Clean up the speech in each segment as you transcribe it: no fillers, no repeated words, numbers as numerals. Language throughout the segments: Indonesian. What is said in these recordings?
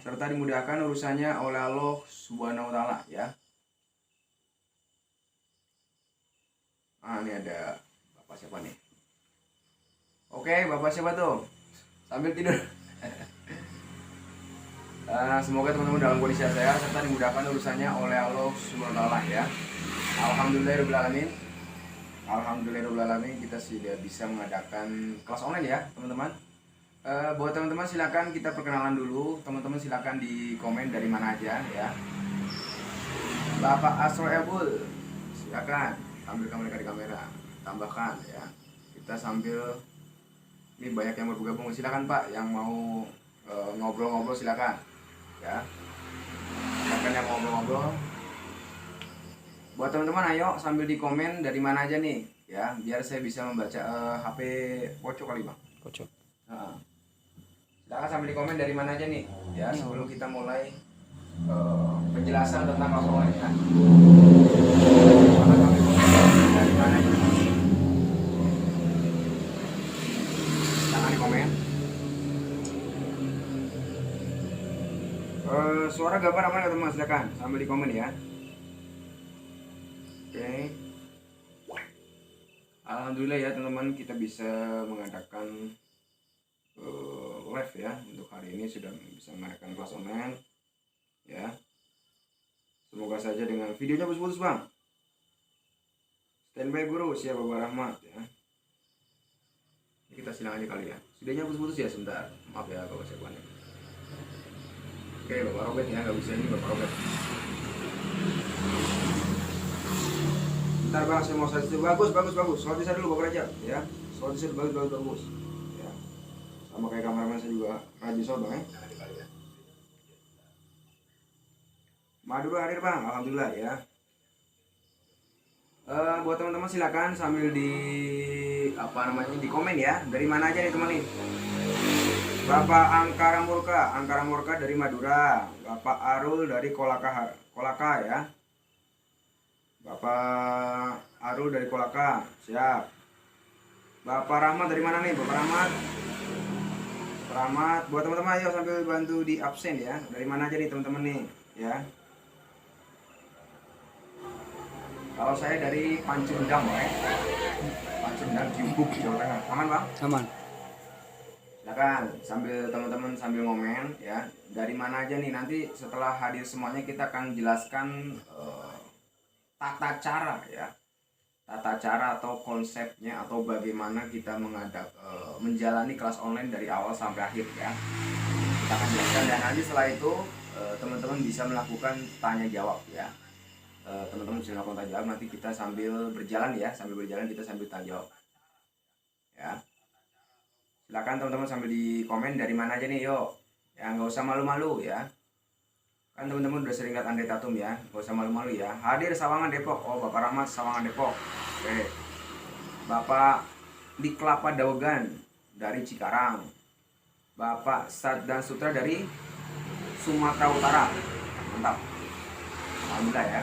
serta dimudahkan urusannya oleh Allah Subhanahu wa taala ya. Ini ada Bapak siapa nih? Oke, Bapak siapa tuh? Sambil tidur. Semoga teman-teman dalam kondisi sehat serta dimudahkan urusannya oleh Allah Subhanahu wa taala ya. Alhamdulillahirobbilalamin. Alhamdulillahirobbilalamin, kita sudah bisa mengadakan kelas online ya, teman-teman. Buat teman-teman silakan kita perkenalan dulu. Teman-teman silakan di komen dari mana aja ya. Bapak Asro Ebul, silakan tampilkan mereka di kamera, tambahkan ya. Kita sambil ini banyak yang bergabung, silakan Pak yang mau ngobrol-ngobrol silakan ya. Silakan yang ngobrol-ngobrol. Buat teman-teman ayo sambil di komen dari mana aja nih ya, biar saya bisa membaca. HP pocok kali Bang. Pocok. Silakan sambil di komen dari mana aja nih ya, sebelum kita mulai penjelasan tentang laporan ya. Dari mana aja? Silakan di komen. Suara gambar aman nggak teman? Silakan sambil di komen ya. Oke. Alhamdulillah ya teman-teman, kita bisa mengadakan live ya. Untuk hari ini sudah bisa mengadakan kelas online ya. Semoga saja dengan videonya putus-putus Bang. Standby guru, siap Bapak Rahmat ya. Ini kita silang aja kali ya. Videonya putus-putus ya sebentar. Maaf ya Bapak siapa nih. Oke Bapak Robert ya, nggak bisa ini Bapak Robert. Bentar Bang, saya mau saja. Bagus. Soal bisa dulu Bapak Raja ya. Soal bisa bagus ya. Sama kayak kameramen saya juga rajin soal Bang ya. Madura hadir Bang, alhamdulillah ya. Buat teman-teman silakan sambil di di komen ya. Dari mana aja nih teman nih? Bapak Angkara Murka dari Madura. Bapak Arul dari Kolaka ya. Bapak Arul dari Kolaka, siap. Bapak Rahmat dari mana nih? Bapak Rahmat, buat teman-teman ayo sambil bantu di absen ya. Dari mana aja nih teman-teman nih ya. Kalau saya dari Pancurendang ya. Pancurendang Jimbuk Jawa Tengah. Aman Bang? Aman. Silakan sambil teman-teman sambil ngomen ya. Dari mana aja nih, nanti setelah hadir semuanya kita akan jelaskan tata cara atau konsepnya atau bagaimana kita menjalani kelas online dari awal sampai akhir ya. Kita akan jelaskan dan nanti setelah itu teman-teman bisa melakukan tanya jawab ya. Teman-teman bisa melakukan tanya jawab, nanti kita sambil berjalan kita sambil tanya jawab ya. Silakan teman-teman sambil di komen dari mana aja nih, yuk ya, nggak usah malu-malu ya. Kan teman-teman udah sering lihat Andre Tatum ya, gak usah malu-malu ya. Hadir Sawangan Depok. Oh Bapak Rahmat Sawangan Depok. Oke. Bapak di Kelapa Dawegan dari Cikarang. Bapak Saddan Sutra dari Sumatera Utara. Mantap. Alhamdulillah ya.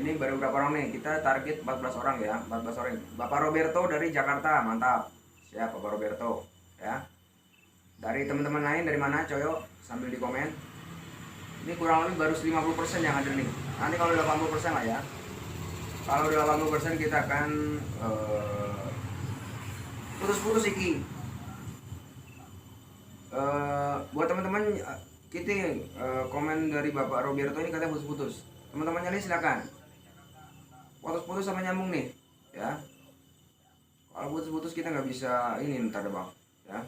Ini baru berapa orang nih? Kita target 14 orang ya, 14 orang. Bapak Roberto dari Jakarta, mantap. Siap Bapak Roberto ya. Dari teman-teman lain dari mana? Coyo sambil di komen. Ini kurang lebih baru 50% yang ada nih. Nanti kalau 80% lah ya. Kalau udah 80% kita akan putus-putus iki. Buat teman-teman kita komen dari Bapak Roberto ini katanya putus-putus. Teman-temannya nih silakan. Putus-putus sama nyambung nih, ya. Kalau putus-putus kita nggak bisa ini ntar deh Bang, ya.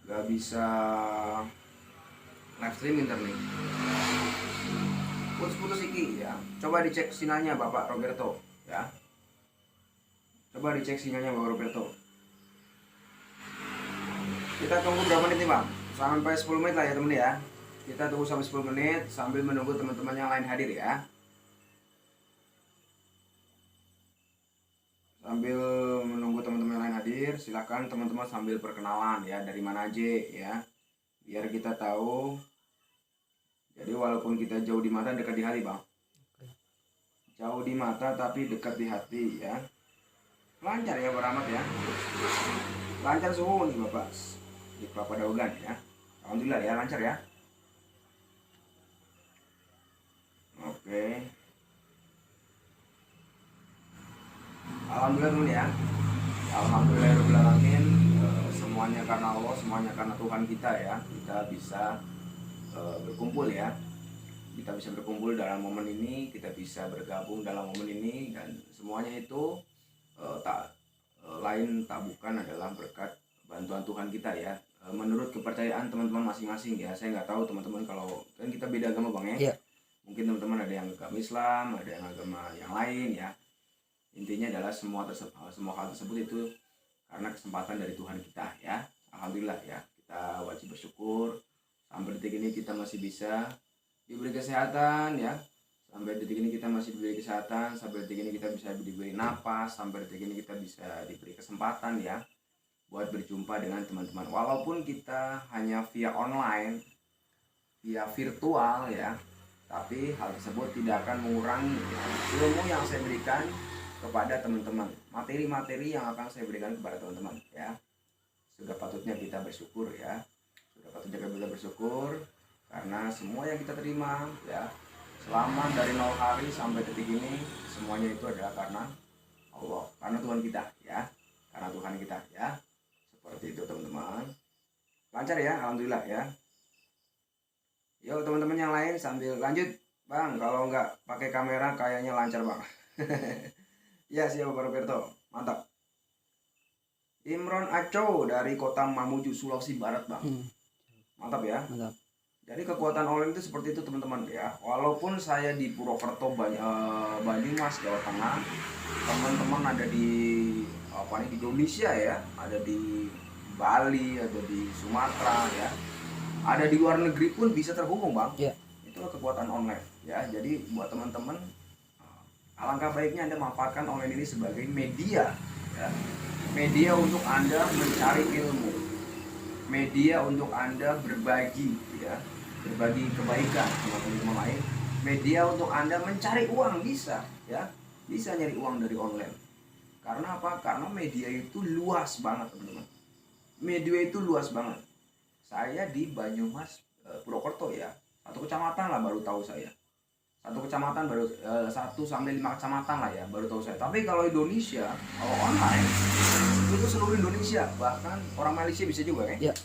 Nggak bisa live streaming ntar nih. Putus-putus iki ya. Coba dicek sinyalnya Bapak Roberto ya. Coba dicek sinyalnya Bapak Roberto. Kita tunggu berapa menit nih Bang? Sampai 10 menit lah ya temen ya. Kita tunggu sampai 10 menit sambil menunggu teman-teman yang lain hadir ya. Sambil menunggu teman-teman yang lain hadir, silakan teman-teman sambil perkenalan ya, dari mana aja ya. Biar kita tahu. Jadi walaupun kita jauh di mata dekat di hati Bang. Jauh di mata tapi dekat di hati ya. Lancar ya Pak Rahmat ya. Lancar suhu nih Bapak di Kelapa Dawegan ya. Alhamdulillah ya, lancar ya. Oke. Alhamdulillah dulu ya. Alhamdulillahirobbilalamin. Semuanya karena Allah, semuanya karena Tuhan kita ya. Kita bisa berkumpul ya. Kita bisa berkumpul dalam momen ini, kita bisa bergabung dalam momen ini, dan semuanya itu lain tak bukan adalah berkat bantuan Tuhan kita ya. Menurut kepercayaan teman-teman masing-masing ya. Saya nggak tahu teman-teman, kalau kan kita beda agama bang ya. Mungkin teman-teman ada yang agama Islam, ada yang agama yang lain ya. Intinya adalah semua hal tersebut itu karena kesempatan dari Tuhan kita ya. Alhamdulillah ya, kita wajib bersyukur sampai detik ini kita masih bisa diberi kesehatan ya. Sampai detik ini kita masih diberi kesehatan, sampai detik ini kita bisa diberi napas, sampai detik ini kita bisa diberi kesempatan ya buat berjumpa dengan teman-teman. Walaupun kita hanya via online, via virtual ya, tapi hal tersebut tidak akan mengurangi ilmu yang saya berikan kepada teman-teman, materi-materi yang akan saya berikan kepada teman-teman ya. Sudah patutnya kita bersyukur ya, sudah patutnya kita bersyukur karena semua yang kita terima ya selama dari 0 hari sampai detik ini, semuanya itu adalah karena Allah, karena Tuhan kita ya, karena Tuhan kita ya. Seperti itu teman-teman. Lancar ya, alhamdulillah ya. Yuk teman-teman yang lain sambil lanjut bang, kalau nggak pakai kamera kayaknya lancar bang. Ya siap Pak Roberto, mantap. Imron Aco dari kota Mamuju, Sulawesi Barat bang. Mantap ya. Mantap. Jadi kekuatan online itu seperti itu teman-teman ya. Walaupun saya di Purwokerto, Banyumas, Jawa Tengah, teman-teman ada di di Indonesia ya, ada di Bali, ada di Sumatera ya, ada di luar negeri pun bisa terhubung bang. Itulah kekuatan online ya. Jadi buat teman-teman, alangkah baiknya Anda manfaatkan online ini sebagai media ya. Media untuk Anda mencari ilmu, media untuk Anda berbagi ya, berbagi kebaikan sama teman-teman lain, media untuk Anda mencari uang, bisa ya, bisa nyari uang dari online. Karena apa? Karena media itu luas banget teman-teman, media itu luas banget. Saya di Banyumas, Purwokerto ya, satu kecamatan lah baru tahu saya, satu kecamatan baru 1 sampai 5 kecamatan lah ya baru tahu saya. Tapi kalau Indonesia, kalau online itu seluruh Indonesia, bahkan orang Malaysia bisa juga kan ya.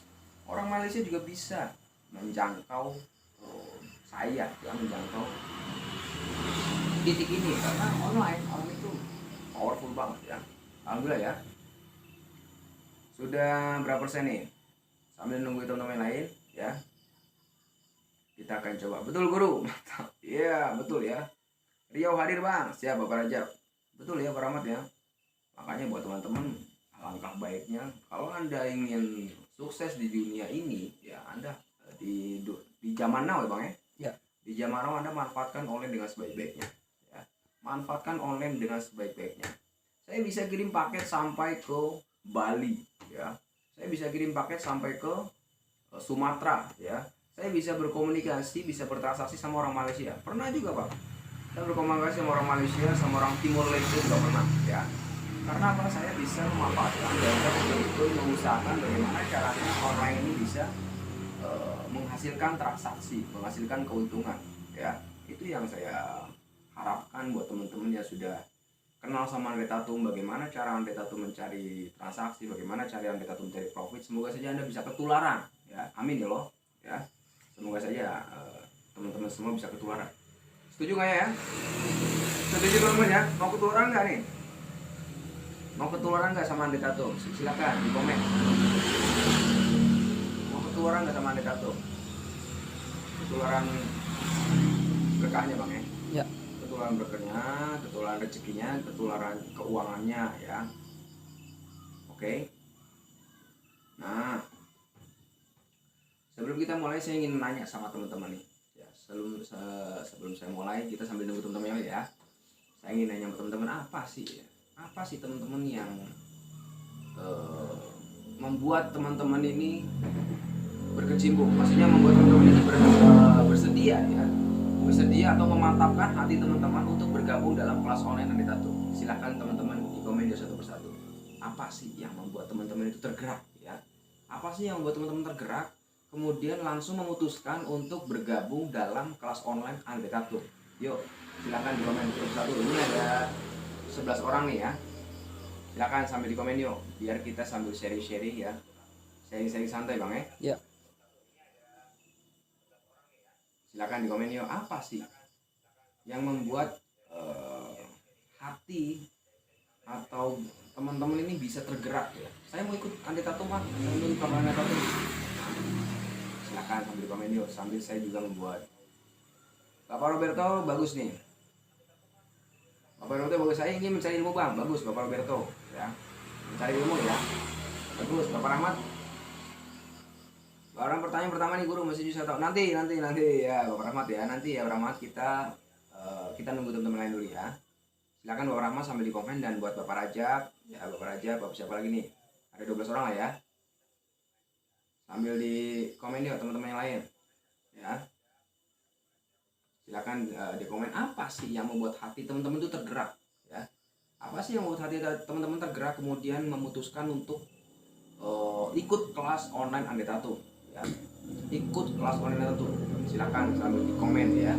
Orang Malaysia juga bisa menjangkau saya ya, menjangkau titik ini karena online itu powerful banget ya. Alhamdulillah ya. Sudah berapa persen nih? Sambil nunggu teman-teman lain ya, kita akan coba. Betul guru, mantap. Iya betul ya. Riau hadir bang, siap Bapak Rajab. Betul ya Pak Rahmat ya. Makanya buat teman-teman, alangkah baiknya kalau Anda ingin sukses di dunia ini ya, Anda di zaman now ya bang ya. Di zaman now Anda manfaatkan online dengan sebaik-baiknya ya. Manfaatkan online dengan sebaik-baiknya. Saya bisa kirim paket sampai ke Bali ya. Saya bisa kirim paket sampai ke Sumatera ya. Saya bisa berkomunikasi, bisa bertransaksi sama orang Malaysia. Pernah juga Pak. Saya berkomunikasi sama orang Malaysia, sama orang Timur Leste juga pernah ya. Karena apa? Saya bisa memanfaatkan dan betul-betul mengusahakan bagaimana caranya online ini bisa menghasilkan transaksi, menghasilkan keuntungan ya. Itu yang saya harapkan buat teman-teman yang sudah kenal sama Andretatum, bagaimana cara Andretatum mencari transaksi, bagaimana cara Andretatum mencari profit. Semoga saja Anda bisa ketularan ya. Amin ya loh ya. Semoga saja teman-teman semua bisa ketularan. Setuju nggak ya? Setuju teman-teman ya? Mau ketularan nggak nih? Mau ketularan nggak sama Andretatum? Silakan di komen. Mau ketularan nggak sama Andretatum? Ketularan berkahnya bang ya? Ketularan berkahnya, ketularan rezekinya, ketularan keuangannya ya. Oke. Nah, sebelum kita mulai saya ingin nanya sama teman-teman nih ya. Sebelum saya mulai, kita sambil nunggu teman-teman ya. Saya ingin nanya sama teman-teman, apa sih teman-teman yang membuat teman-teman ini berkecimpung, maksudnya membuat teman-teman ini bersedia ya, bersedia atau memantapkan hati teman-teman untuk bergabung dalam kelas online Andretatum. Silakan teman-teman di komen satu persatu. Apa sih yang membuat teman-teman itu tergerak ya? Apa sih yang membuat teman-teman tergerak kemudian langsung memutuskan untuk bergabung dalam kelas online Andetatum. Yuk, silakan di komen satu. Ini ada 11 orang nih ya. Silakan sambil di komen yuk, biar kita sambil sharing-sharing ya. Sharing-sharing santai Bang ya. Ya. Silakan di komen yuk, apa sih yang membuat hati atau teman-teman ini bisa tergerak ya. Saya mau ikut Andetatum Bang, saya mau ikut Andetatum. Silakan sambil di komen yuk, sambil saya juga membuat. Bapak Roberto bagus nih. Bapak Roberto bagus, saya ingin mencari ilmu Bang. Bagus Bapak Roberto ya. Mencari ilmu ya. Bagus Bapak Rahmat. Orang pertanyaan pertama nih guru masih bisa tahu. Nanti ya Bapak Rahmat ya. Nanti ya Bapak Rahmat kita nunggu teman-teman lain dulu ya. Silakan Bapak Rahmat sambil di komen, dan buat Bapak Rajab ya, Bapak Rajab, Bapak siapa lagi nih? Ada 12 orang lah ya. Sambil di komen yuk teman-teman yang lain ya. Silakan di komen apa sih yang membuat hati teman-teman itu tergerak ya. Apa sih yang membuat hati teman-teman tergerak kemudian memutuskan untuk ikut kelas online Andetatum ya. Ikut kelas online Andetatum. Silakan sambil di komen ya.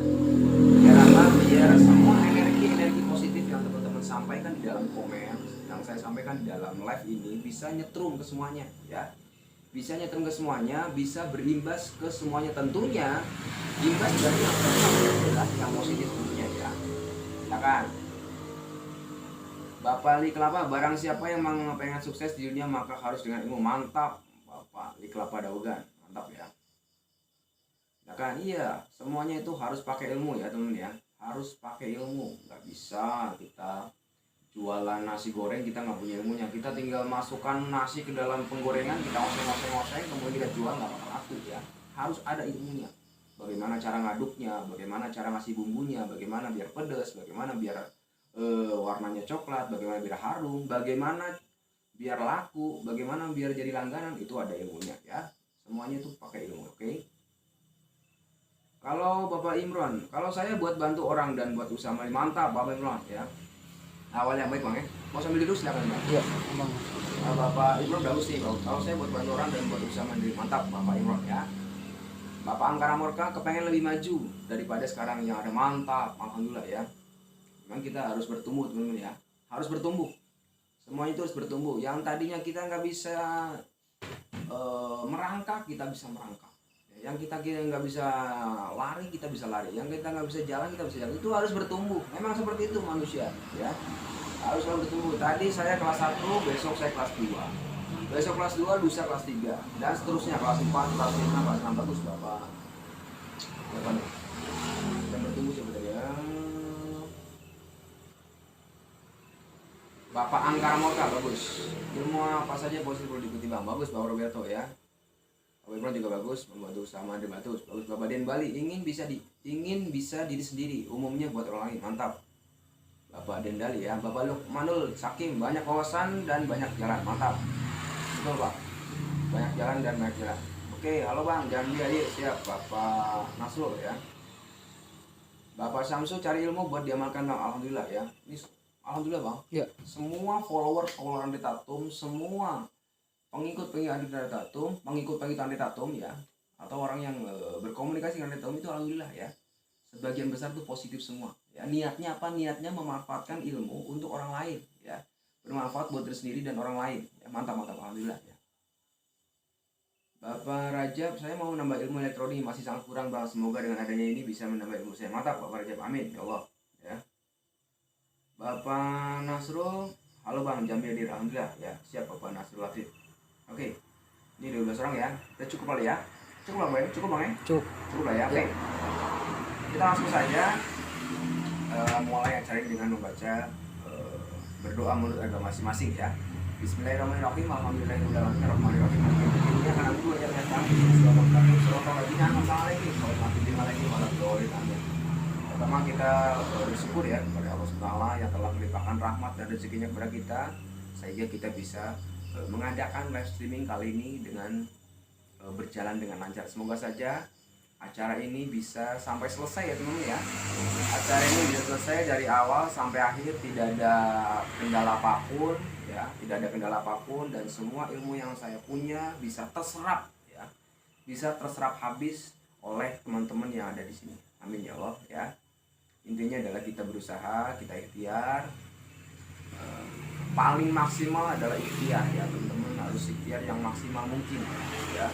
Biar apa? Biar semua energi positif yang teman-teman sampaikan di dalam komen, yang saya sampaikan di dalam live ini bisa nyetrum ke semuanya ya. Bisa nyetrum ke semuanya, bisa berimbas ke semuanya, tentunya imbas dari yang adalah yang positif tentunya ya. Silakan. Bapak Li Kelapa, barang siapa yang pengen sukses di dunia maka harus dengan ilmu. Mantap Bapak Li Kelapa Daugan, mantap ya. Silakan. Iya, semuanya itu harus pakai ilmu ya teman ya, harus pakai ilmu. Nggak bisa kita jualan nasi goreng kita nggak punya ilmunya, kita tinggal masukkan nasi ke dalam penggorengan, kita oseng kemudian kita jual, nggak bakal laku ya. Harus ada ilmunya, bagaimana cara ngaduknya, bagaimana cara ngasih bumbunya, bagaimana biar pedas, bagaimana biar warnanya coklat, bagaimana biar harum, bagaimana biar laku, bagaimana biar jadi langganan, itu ada ilmunya ya. Semuanya itu pakai ilmu. Oke. Kalau Bapak Imron, kalau saya buat bantu orang dan buat usaha, mantap Bapak Imron ya. Awalnya baik Bang ya. Mau sambil duduk silakan Bang. Iya, Bang. Bapak Imron bagus nih Bang. Kalau saya buat bantu orang dan buat usaha mandiri, mantap Bapak Imron ya. Bapak Angkara Morka kepengen lebih maju daripada sekarang yang ada, mantap, alhamdulillah ya. Memang kita harus bertumbuh teman-teman ya. Harus bertumbuh. Semuanya itu harus bertumbuh. Yang tadinya kita nggak bisa merangkak, kita bisa merangkak. Yang kita nggak bisa lari, kita bisa lari. Yang kita nggak bisa jalan, kita bisa jalan. Itu harus bertumbuh. Memang seperti itu manusia ya. Harus selalu bertumbuh. Tadi saya kelas 1, besok saya kelas 2. Besok kelas 2, lusa kelas 3. Dan seterusnya kelas 4, kelas 5, kelas 6. Bagus Bapak. Bapak nih. Dan bertumbuh sebenarnya. Bapak Angkara Morka bagus. Ilmu apa saja positif perlu diikuti Bang. Bagus Bapak Roberto ya. Bapak Imron juga bagus, membantu sama ada bagus. Bapak Den Bali ingin bisa diri sendiri, umumnya buat orang lain, mantap. Bapak Den Bali ya. Bapak Lukmanul Sakim, banyak kawasan dan banyak jalan, mantap. Betul Pak, banyak jalan dan banyak jalan. Oke, halo Bang, jangan dia siap. Bapak Nasrul ya. Bapak Samsu cari ilmu buat diamalkan Bang, alhamdulillah ya. Ini alhamdulillah Bang. Ya. Semua follower Andetatum, semua pengikut Andetatum ya, atau orang yang berkomunikasi dengan Andetatum itu alhamdulillah ya, sebagian besar itu positif semua ya. Niatnya apa? Niatnya memanfaatkan ilmu untuk orang lain ya, bermanfaat buat diri sendiri dan orang lain ya. Mantap alhamdulillah ya. Bapak Rajab, saya mau nambah ilmu elektronik, masih sangat kurang Bang, semoga dengan adanya ini bisa menambah ilmu saya. Mantap Bapak Rajab, amin ya Allah ya. Bapak Nasrul, halo Bang, Jamil Dir, alhamdulillah ya, siap Bapak Nasrul Latif. Oke, ini 12 orang ya. Udah cukup kali ya? Cukup Bang, cukup Bang ya? Cukup lah ya, oke. Kita langsung saja mulai acara ini dengan membaca berdoa menurut agama masing-masing ya. Bismillahirrahmanirrahim. Alhamdulillahirrahmanirrahim. Ini akan aku yang pertama kita bersyukur ya kepada Allah SWT yang telah melimpahkan rahmat dan rezekinya kepada kita, sehingga kita bisa mengadakan live streaming kali ini dengan berjalan dengan lancar. Semoga saja acara ini bisa sampai selesai ya teman-teman ya. Acara ini bisa selesai dari awal sampai akhir, tidak ada kendala apapun ya, tidak ada kendala apapun, dan semua ilmu yang saya punya bisa terserap ya, bisa terserap habis oleh teman-teman yang ada di sini. Amin ya Allah ya. Intinya adalah kita berusaha, kita ikhtiar. Paling maksimal adalah ikhtiar ya teman-teman, harus ikhtiar yang maksimal mungkin ya.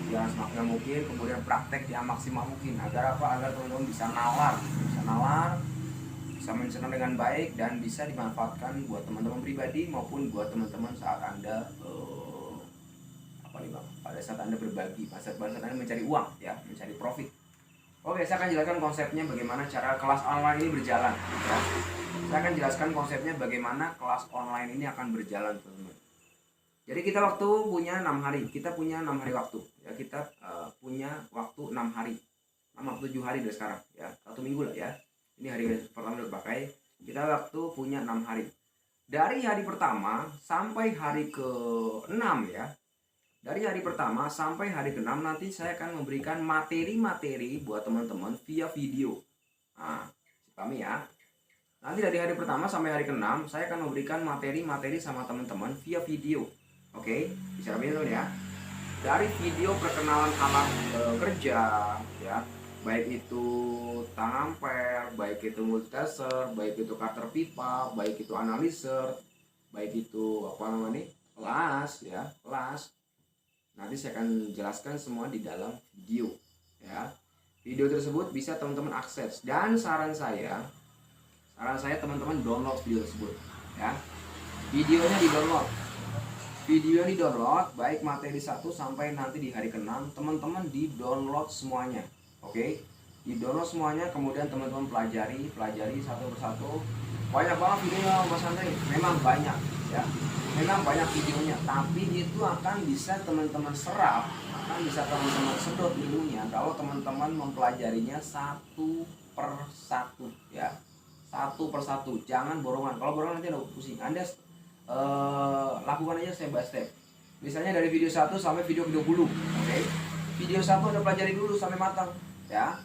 Yang semaksimal mungkin, kemudian praktek yang maksimal mungkin. Agar apa? Agar teman-teman bisa nalar, bisa mencerna dengan baik dan bisa dimanfaatkan buat teman-teman pribadi maupun buat teman-teman saat Anda pada saat Anda berbagi, pada saat Anda mencari uang ya, mencari profit. Oke, saya akan jelaskan konsepnya bagaimana cara kelas online ini berjalan ya. Saya akan jelaskan konsepnya bagaimana kelas online ini akan berjalan teman-teman. Jadi kita punya 6 hari, kita punya 6 hari waktu ya, kita punya waktu 6 hari, 7 hari dari sekarang ya, 1 minggu lah ya. Ini hari pertama udah pakai, kita waktu punya 6 hari. Dari hari pertama sampai hari ke-6 ya. Dari hari pertama sampai hari ke-6 nanti saya akan memberikan materi-materi buat teman-teman via video. Nah, pahami ya. Nanti dari hari pertama sampai hari ke-6 saya akan memberikan materi-materi sama teman-teman via video. Oke, bisa teman ya. Dari video perkenalan alat kerja ya, baik itu tang ampere, baik itu multitester, baik itu cutter pipa, baik itu analyzer, baik itu kelas ya, kelas. Nanti saya akan jelaskan semua di dalam video ya. Video tersebut bisa teman-teman akses, dan saran saya teman-teman download video tersebut ya. Videonya di-download baik materi 1 sampai nanti di hari ke-6 teman-teman di-download semuanya. Oke? Di-download semuanya, kemudian teman-teman pelajari satu persatu. Banyak banget videonya Mas Andre, memang banyak ya. Memang banyak videonya, tapi itu akan bisa teman-teman serap, akan bisa teman-teman sedot ilmunya kalau teman-teman mempelajarinya satu persatu ya. Satu persatu, jangan borongan. Kalau borongan nanti ada pusing. Anda lakukan aja step by step. Misalnya dari video 1 sampai video ke-20. Oke. Video 1 Anda pelajari dulu sampai matang ya.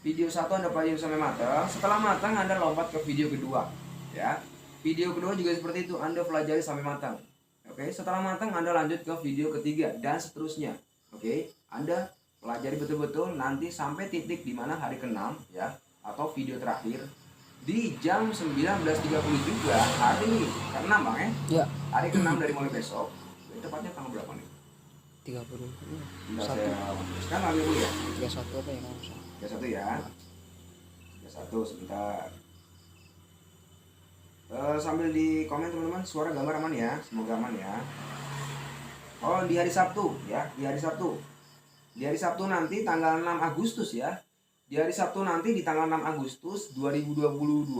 Video 1 Anda pelajari sampai matang. Setelah matang Anda lompat ke video kedua ya. Video kedua juga seperti itu, Anda pelajari sampai matang. Oke, setelah matang Anda lanjut ke video ketiga dan seterusnya. Oke, Anda pelajari betul-betul nanti sampai titik di mana hari ke-6 ya, atau video terakhir di jam 19.30 juga hari ke-6 Bang ya. Ya. Hari ke-6 dari mulai besok. Ini tepatnya tanggal berapa nih? 30. Sekarang ambil dulu ya. 31 apa ya kalau usah. 31 ya. 31 sebentar. Sambil di komen teman-teman, suara gambar aman ya, semoga aman ya. Oh, di hari Sabtu ya, di hari Sabtu nanti tanggal 6 Agustus ya. Di hari Sabtu nanti di tanggal 6 Agustus 2022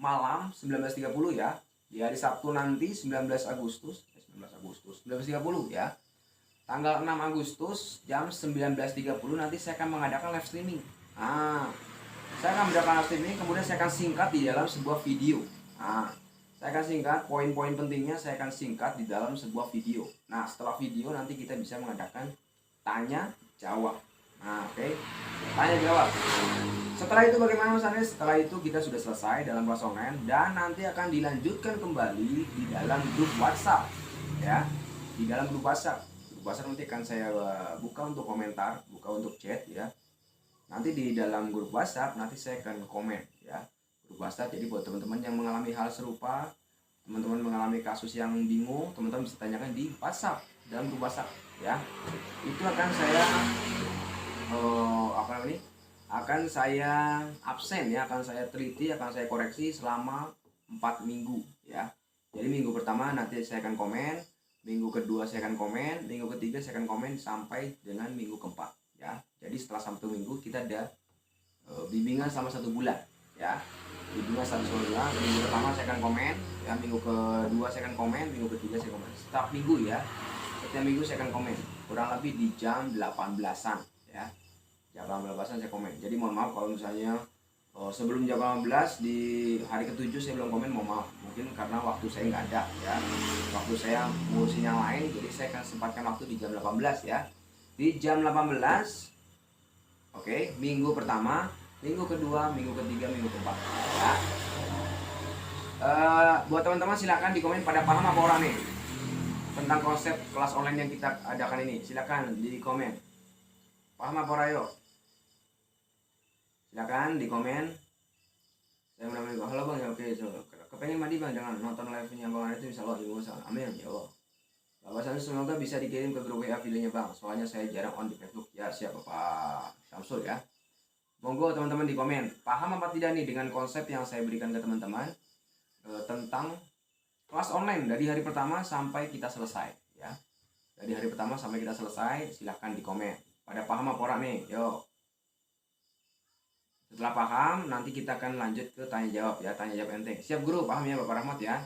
malam 19.30 ya. Di hari Sabtu nanti 19 Agustus 19.30 ya. Tanggal 6 Agustus jam 19.30 nanti saya akan mengadakan live streaming. Saya akan mengadakan live streaming, kemudian saya akan singkat di dalam sebuah video. Saya akan singkat poin-poin pentingnya, saya akan singkat di dalam sebuah video. Nah, setelah video nanti kita bisa mengadakan tanya jawab. Oke. Tanya jawab. Setelah itu bagaimana Mas Andre? Setelah itu kita sudah selesai dalam kelas online dan nanti akan dilanjutkan kembali di dalam grup WhatsApp ya. Di dalam grup WhatsApp. Grup WhatsApp nanti akan saya buka untuk komentar, buka untuk chat ya. Nanti di dalam grup WhatsApp nanti saya akan komen ya. Grup WhatsApp, jadi buat teman-teman yang mengalami hal serupa, teman-teman mengalami kasus yang bingung, teman-teman bisa tanyakan di WhatsApp, dalam grup WhatsApp ya. Itu akan saya akan saya absen ya, akan saya teliti, akan saya koreksi selama 4 minggu ya. Jadi minggu pertama nanti saya akan komen, minggu kedua saya akan komen, minggu ketiga saya akan komen sampai dengan minggu keempat ya. Jadi setelah 1 minggu kita ada bimbingan selama 1 bulan ya. Bimbingan 1 bulan, minggu pertama saya akan komen ya, minggu kedua saya akan komen, minggu ketiga saya komen. Setiap minggu ya, setiap minggu saya akan komen, kurang lebih di jam 18-an ya. Jam 18-an saya komen. Jadi mohon maaf kalau misalnya sebelum jam 18 di hari ke-7 saya belum komen, mohon maaf. Mungkin karena waktu saya nggak ada ya. Waktu saya ngurusin yang lain, jadi saya akan sempatkan waktu di jam 18 ya. Di jam 18. Oke, minggu pertama, minggu kedua, minggu ketiga, minggu keempat ya. Buat teman-teman silakan di komen pada paham apa orang nih tentang konsep kelas online yang kita adakan ini. Silakan di komen. Paham apa ora yuk? Silakan di komen. Saya menamai halo bang ya, oke, so kepengen mandi bang, jangan nonton live-nya bang itu bisa lo juga. Amin ya Allah. Bahwasannya semoga bisa dikirim ke grup WA videonya bang, soalnya saya jarang on di Facebook. Ya siap Bapak Samsul ya. Monggo teman-teman di komen, paham apa tidak nih dengan konsep yang saya berikan ke teman-teman tentang kelas online dari hari pertama sampai kita selesai ya. Dari hari pertama sampai kita selesai, silahkan di komen. Pada paham apa ora nih? Yuk. Setelah paham, nanti kita akan lanjut ke tanya jawab ya, tanya jawab enteng. Siap guru, paham ya Bapak Rahmat ya?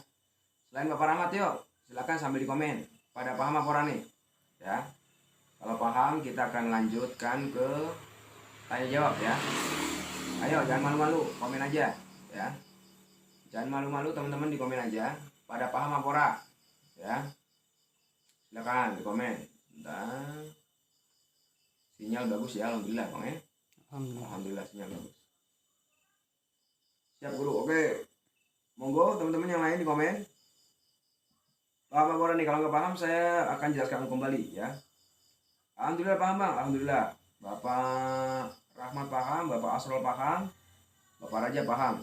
Selain Bapak Rahmat yuk, silakan sambil di komen. Pada paham apa ora nih? Ya. Kalau paham, kita akan lanjutkan ke tanya jawab ya. Ayo, jangan malu-malu, komen aja ya. Jangan malu-malu teman-teman, di komen aja. Pada paham apa ora? Ya. Silakan di komen. Dan sinyal bagus ya, alhamdulillah Bang ya. Alhamdulillah sinyal bagus. Siap guru, oke. Monggo teman-teman yang lain di komen. Paham apa ora nih? Kalau nggak paham saya akan jelaskan kembali ya. Alhamdulillah paham bang, alhamdulillah. Bapak Rahmat paham, Bapak Asrul paham, Bapak Raja paham.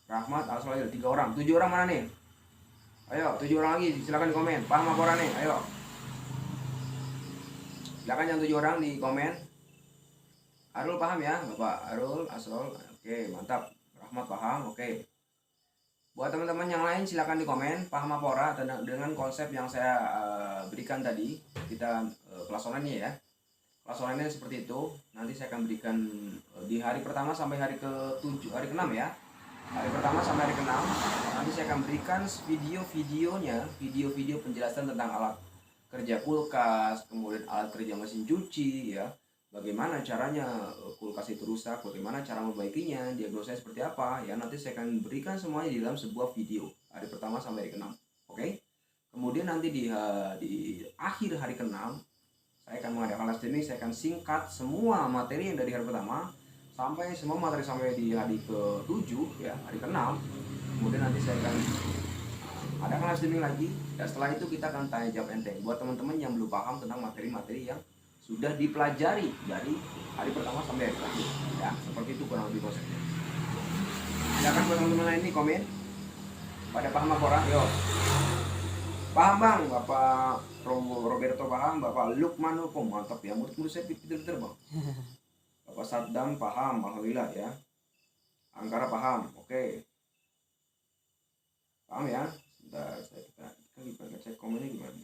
Rahmat, Asrul ada 3 orang, 7 orang mana nih? Ayo, 7 orang lagi, silakan di komen. Paham apa ora nih? Ayo. Silakan yang 7 orang di komen. Arul paham ya, Bapak Arul, Asrul, oke mantap. Rahmat paham, oke. Buat teman-teman yang lain silakan di komen, paham apa ora dengan konsep yang saya berikan tadi. Kita kelas online ya. Kelas online seperti itu. Nanti saya akan berikan di hari pertama sampai hari ke-7, hari ke-6 ya. Hari pertama sampai hari ke-6. Nanti saya akan berikan video-video penjelasan tentang alat kerja kulkas, kemudian alat kerja mesin cuci ya. Bagaimana caranya kulkas itu rusak, bagaimana cara membaikinya, diagnosanya seperti apa ya, nanti saya akan berikan semuanya di dalam sebuah video hari pertama sampai hari ke-6. Oke. Kemudian nanti di akhir hari ke-6 saya akan mengadakan live streaming, saya akan singkat semua materi yang dari hari pertama sampai semua materi sampai di hari ke-7 ya, hari ke-6. Kemudian nanti saya akan adakan live streaming lagi dan setelah itu kita akan tanya jawab enteng buat teman-teman yang belum paham tentang materi-materi yang sudah dipelajari dari hari pertama sampai hari terakhir ya, seperti itu kurang lebih konsepnya. Silakan buat teman-teman lain nih komen pada paham apa ora? Yo paham bang, Bapak Roberto paham, Bapak Lukman mantap ya, murid-murid saya pinter-pinter bang. Bapak Saddam paham, alhamdulillah ya. Angkara paham, oke. Paham ya. Sebentar, kita ngecek komennya gimana.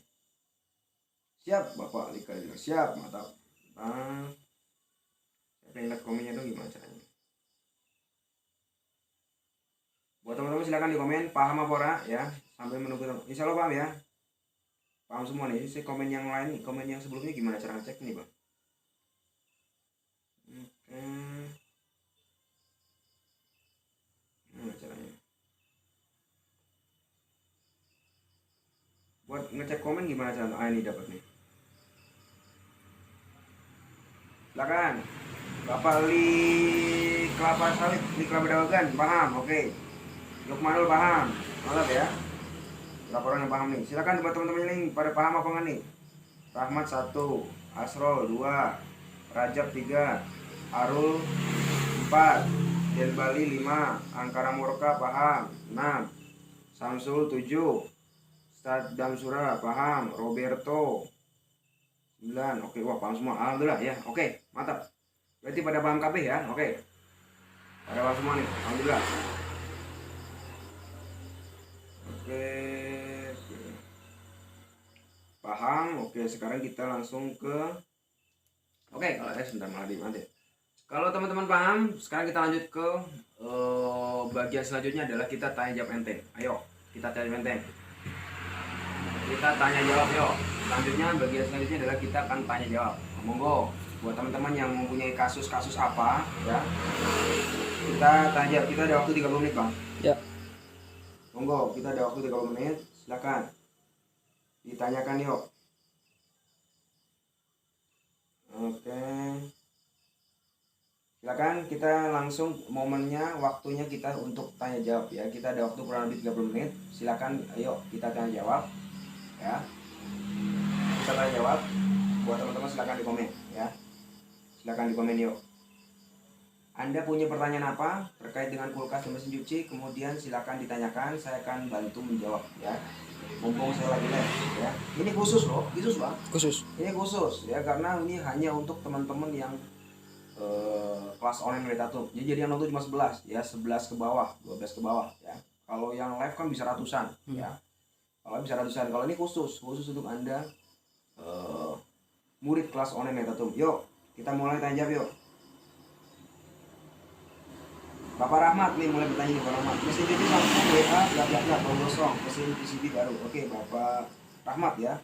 Siap Bapak Lika, siap, mantap. Nah, saya pengen lihat komennya dong gimana caranya. Buat teman-teman silakan di komen paham apa ora ya, sambil menunggu. Insya Allah paham ya. Paham semua nih. Saya komen yang lain nih, komen yang sebelumnya gimana cara ngecek nih bang. Oke. Gimana caranya? Buat ngecek komen gimana caranya? Ah ini dapat nih. Silakan. Bapak Kelapa Sawit, Kelapa Dawagan paham, oke. Lukmanul paham, mantap ya. Berapa orang yang paham nih? Silakan buat teman-teman ini pada paham apa enggak nih? Rahmat 1, Asrol 2, Rajab 3, Arul 4, Delbali 5, Angkara Murka paham 6, Samsul 7, Saddam Surah paham, Roberto 9. Oke, wah paham semua. Alhamdulillah ya. Oke, mantap. Berarti pada paham KB ya. Oke. Pada paham semua nih. Alhamdulillah. Oke. Paham. Oke, sekarang kita langsung ke kalau sebentar malah nanti. Kalau teman-teman paham, sekarang kita lanjut ke bagian selanjutnya adalah kita tanya jawab enteng. Ayo, kita tanya jawab enteng. Kita tanya jawab yuk. Selanjutnya bagian selanjutnya adalah kita akan tanya jawab. Monggo buat teman-teman yang mempunyai kasus-kasus apa ya, kita tanya jawab. Kita ada waktu 30 menit bang ya. Monggo, kita ada waktu 30 menit, silakan ditanyakan yuk. Oke, silakan, kita langsung momennya, waktunya kita untuk tanya jawab ya. Kita ada waktu kurang lebih 30 menit, silakan ayo kita tanya jawab ya. Kita tanya jawab, buat teman-teman silakan di komen ya. Silahkan di komen yuk. Anda punya pertanyaan apa terkait dengan kulkas dan mesin cuci, kemudian silakan ditanyakan, saya akan bantu menjawab ya. Mumpung saya lagi live ya. Ini khusus loh, khusus Bang. Khusus. Ini khusus ya, karena ini hanya untuk teman-teman yang kelas online Metatum. Jadi yang nonton cuma 11 ya, 11 ke bawah, 12 ke bawah ya. Kalau yang live kan bisa ratusan ya. Kalau bisa ratusan, kalau ini khusus untuk Anda murid kelas online Metatum. Yuk, kita mulai tanya jawab yuk. Bapak Rahmat nih mulai bertanya nih, Bapak Rahmat. Mesin cuci Samsung WA bla bla bla bau gosong, mesin PCB baru. Oke, Bapak Rahmat ya.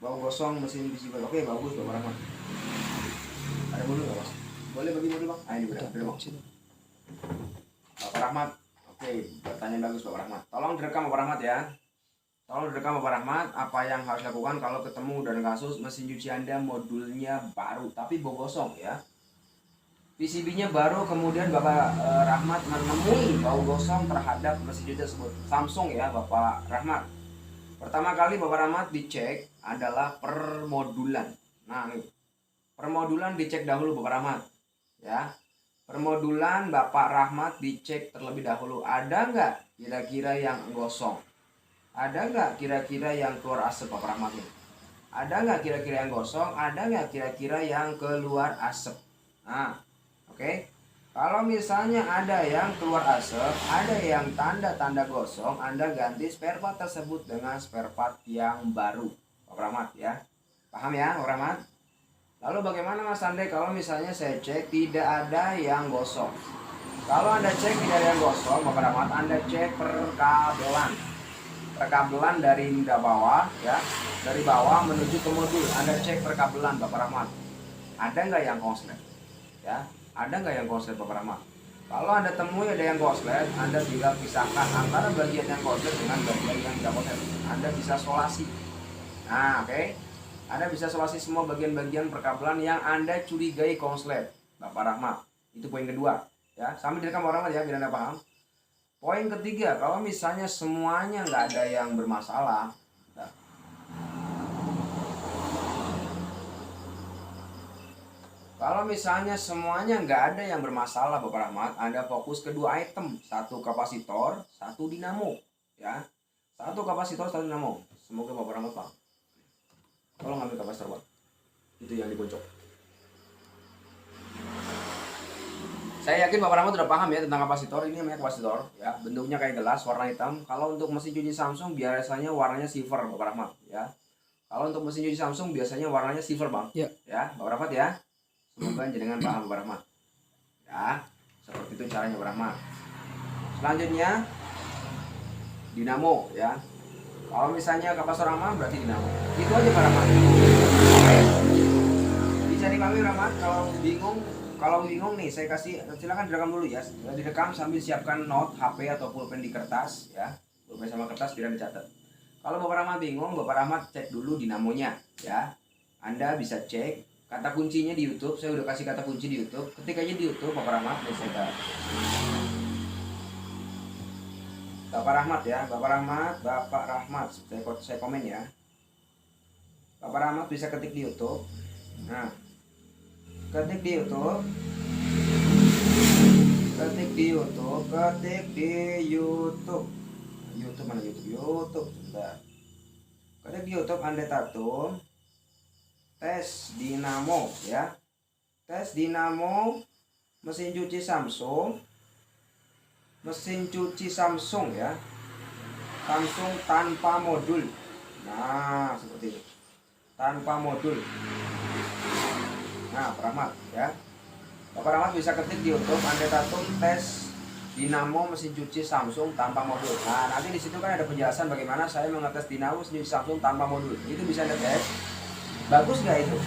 Bau gosong mesin PCB baru. Oke, bagus Bapak Rahmat. Ada modul nggak Mas? Boleh bagi modul Bang? Ah ini udah Bang. Bapak Rahmat. Oke, pertanyaan bagus Bapak Rahmat. Tolong direkam Bapak Rahmat ya. Tolong direkam Bapak Rahmat, apa yang harus lakukan kalau ketemu dan kasus mesin cuci Anda modulnya baru tapi bau gosong ya. PCB-nya baru, kemudian Bapak Rahmat menemui bau gosong terhadap mesin cuci tersebut. Samsung ya Bapak Rahmat. Pertama kali Bapak Rahmat dicek adalah permodulan. Nah nih, permodulan dicek dahulu Bapak Rahmat ya. Permodulan Bapak Rahmat dicek terlebih dahulu. Ada nggak kira-kira yang gosong? Ada nggak kira-kira yang keluar asap Bapak Rahmat ini? Ada nggak kira-kira yang gosong? Ada nggak kira-kira yang keluar asap? Nah, oke, kalau misalnya ada yang keluar asap, ada yang tanda-tanda gosong, Anda ganti spare part tersebut dengan spare part yang baru, Pak Rahmat ya. Paham ya, Pak Rahmat? Lalu bagaimana Mas Andre kalau misalnya saya cek tidak ada yang gosong? Kalau Anda cek tidak ada yang gosong, Bapak Rahmat, Anda cek perkabelan dari bawah ya, dari bawah menuju ke modul. Anda cek perkabelan Bapak Rahmat. Ada nggak yang konslet? Ya. Ada nggak yang konslet Bapak Rahmat? Kalau Anda temui ada yang konslet, Anda tinggal pisahkan antara bagian yang konslet dengan bagian yang tidak konslet. Anda bisa solasi. Nah, oke. Anda bisa solasi semua bagian-bagian perkabelan yang Anda curigai konslet Bapak Rahmat. Itu poin kedua. Ya, sambil direkam Bapak Rahmat ya, biar Anda paham. Poin ketiga, kalau misalnya semuanya nggak ada yang bermasalah, nah, kalau misalnya semuanya nggak ada yang bermasalah Bapak Rahmat, Anda fokus ke dua item, satu kapasitor, satu dinamo, ya, satu kapasitor, satu dinamo. Semoga Bapak Rahmat paham. Tolong ambil kapasitor Pak, itu yang di pojok. Saya yakin Bapak Rahmat sudah paham ya tentang kapasitor. Ini namanya kapasitor, ya, bentuknya kayak gelas, warna hitam. Kalau untuk mesin cuci Samsung biasanya warnanya silver Bapak Rahmat, ya. Kalau untuk mesin cuci Samsung biasanya warnanya silver Bang, ya, Bapak Rahmat ya. Semoga jenengan paham Bapak Rahmat. Ya, seperti itu caranya Bapak Rahmat. Selanjutnya dinamo ya. Kalau misalnya kapasitor aman berarti dinamo. Itu aja Bapak Rahmat. Bisa dipahami Bapak Rahmat. Kalau bingung nih saya kasih, silakan direkam dulu ya. Direkam sambil siapkan note, HP atau pulpen di kertas ya. Pulpen sama kertas biar dicatat. Kalau Bapak Rahmat bingung, Bapak Rahmat cek dulu dinamonya ya. Anda bisa cek kata kuncinya di YouTube, saya udah kasih kata kunci di YouTube. Ketik aja di YouTube Bapak Rahmat, Bapak Rahmat ya, Bapak Rahmat. Saya komen ya. Bapak Rahmat bisa ketik di YouTube. Nah, ketik di YouTube. YouTube mana YouTube? YouTube, sebentar. Ketik di YouTube Anda tatum tes dinamo ya, tes dinamo mesin cuci Samsung ya, Samsung tanpa modul. Nah seperti itu, tanpa modul. Nah Pak Rahmat ya, Bapak Rahmat bisa ketik di YouTube Anda tatum tes dinamo mesin cuci Samsung tanpa modul. Nah nanti di situ kan ada penjelasan bagaimana saya mengetes dinamo mesin cuci Samsung tanpa modul. Itu bisa Anda tes. Bagus gak itu?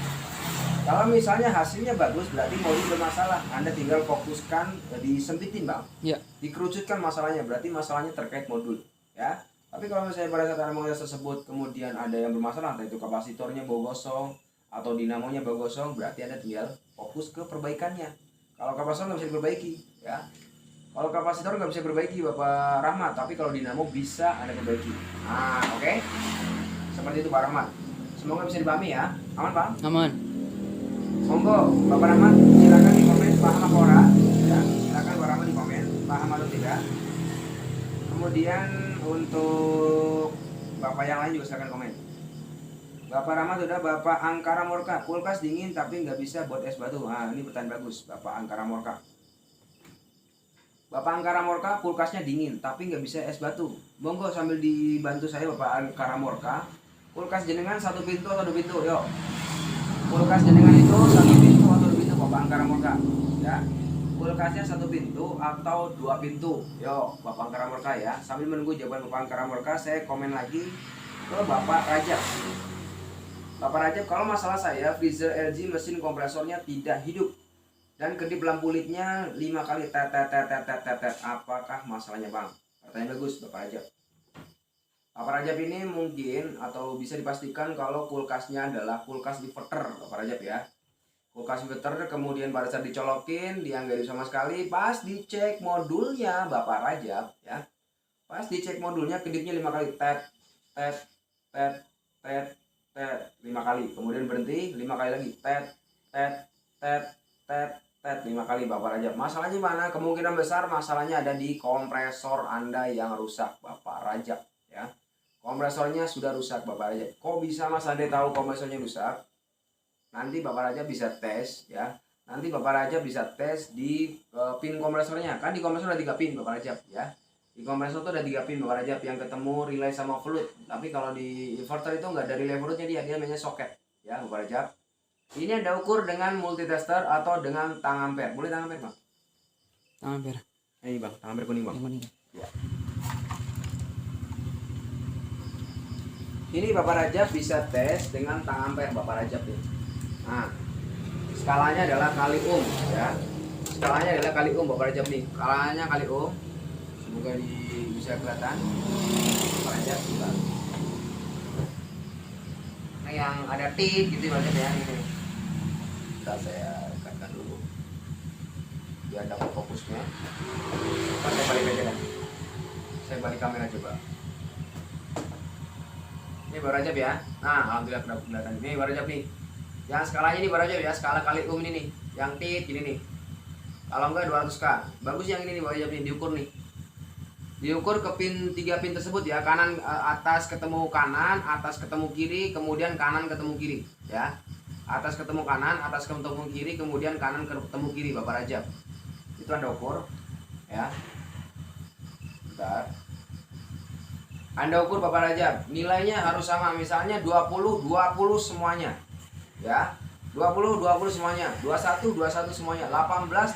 Kalau misalnya hasilnya bagus berarti modul bermasalah. Anda tinggal fokuskan, disempitin Bang ya. Dikerucutkan masalahnya, berarti masalahnya terkait modul ya. Tapi kalau misalnya pada saat Anda mengetes tersebut kemudian ada yang bermasalah, entah itu kapasitornya bau gosong atau dinamonya bau gosong, berarti Anda tinggal fokus ke perbaikannya. Kalau kapasitor nggak bisa diperbaiki ya. Kalau kapasitor nggak bisa diperbaiki Bapak Rahmat, tapi kalau dinamo bisa Anda perbaiki. Nah oke. Seperti itu Pak Rahmat. Semoga bisa dipahami ya. Aman Pak? Aman. Monggo Bapak Rahmat silakan di komen paham apa ora ya, silakan Bapak Rahmat di komen paham atau tidak. Kemudian untuk Bapak yang lain juga silakan komen. Bapak Rahmat udah, Bapak Angkara Morka, kulkas dingin tapi nggak bisa buat es batu. Nah ini pertanyaan bagus Bapak Angkara Morka. Bapak Angkara Morka, kulkasnya dingin tapi nggak bisa es batu. Monggo sambil dibantu saya Bapak Angkara Morka. Kulkas jenengan satu pintu atau dua pintu, yuk. Kulkas jenengan itu satu pintu atau dua pintu Bapak Angkara Morka, ya. Kulkasnya satu pintu atau dua pintu, yuk Bapak Angkara Morka ya. Sambil menunggu jawaban Bapak Angkara Morka, saya komen lagi ke Bapak Rajab. Bapak Rajab, kalau masalah saya freezer LG mesin kompresornya tidak hidup dan kedip lampu lidnya 5 kali tet. Apakah masalahnya Bang? Pertanyaan bagus Bapak Rajab. Bapak Rajab ini mungkin atau bisa dipastikan kalau kulkasnya adalah kulkas inverter Bapak Rajab ya. Kulkas inverter kemudian pada saat dicolokin dia nggak hidup sama sekali. Pas dicek modulnya Bapak Rajab ya. Pas dicek modulnya kedipnya 5 kali tet 5 kali, kemudian berhenti 5 kali lagi tet 5 kali Bapak Rajab. Masalahnya mana? Kemungkinan besar masalahnya ada di kompresor Anda yang rusak Bapak Rajab ya. Kompresornya sudah rusak Bapak Rajab. Kok bisa Mas Ade tahu kompresornya rusak? Nanti Bapak Rajab bisa tes ya. Nanti Bapak Rajab bisa tes di pin kompresornya. Kan di kompresor ada 3 pin Bapak Rajab ya. Di kompresor tuh ada 3 pin Bapak Rajab yang ketemu relay sama fluid. Tapi kalau di inverter itu nggak ada relay fluidnya, dia namanya soket ya Bapak Rajab. Ini Anda ukur dengan multitester atau dengan tang ampere. Boleh tang ampere Bang? Tang ampere. Ini Bang, tang ampere kuning Bang. Yang kuning. Ya. Ini Bapak Rajab bisa tes dengan tang ampere Bapak Rajab nih. Nah, skalanya adalah kali ohm ya. Skalanya adalah kali ohm Bapak Rajab nih. Skalanya kali ohm. Semoga bisa kelihatan Bapak Rajab. Nah, yang ada tip gitu Bapak Rajab ya ini. Kita saya dekatkan dulu biar dapat fokusnya. Saya balik aja dah. Saya balik kamera coba. Ini Bapak Rajab ya. Nah, alhamdulillah kelihatan. Ini Bapak Rajab nih. Yang skalanya ini Bapak Rajab ya, skala kali ohm ini nih. Yang tit ini nih. Kalau enggak 200K. Bagus yang ini nih Bapak Rajab nih, diukur nih. Diukur ke pin 3 pin tersebut ya. Kanan atas ketemu kanan, atas ketemu kiri, kemudian kanan ketemu kiri ya. Atas ketemu kanan, atas ketemu kiri, kemudian kanan ketemu kiri Bapak Rajab. Itu Anda ukur ya. Bentar. Anda ukur Bapak Rajab, nilainya harus sama, misalnya 20 semuanya ya. 20 semuanya, 21 semuanya, 18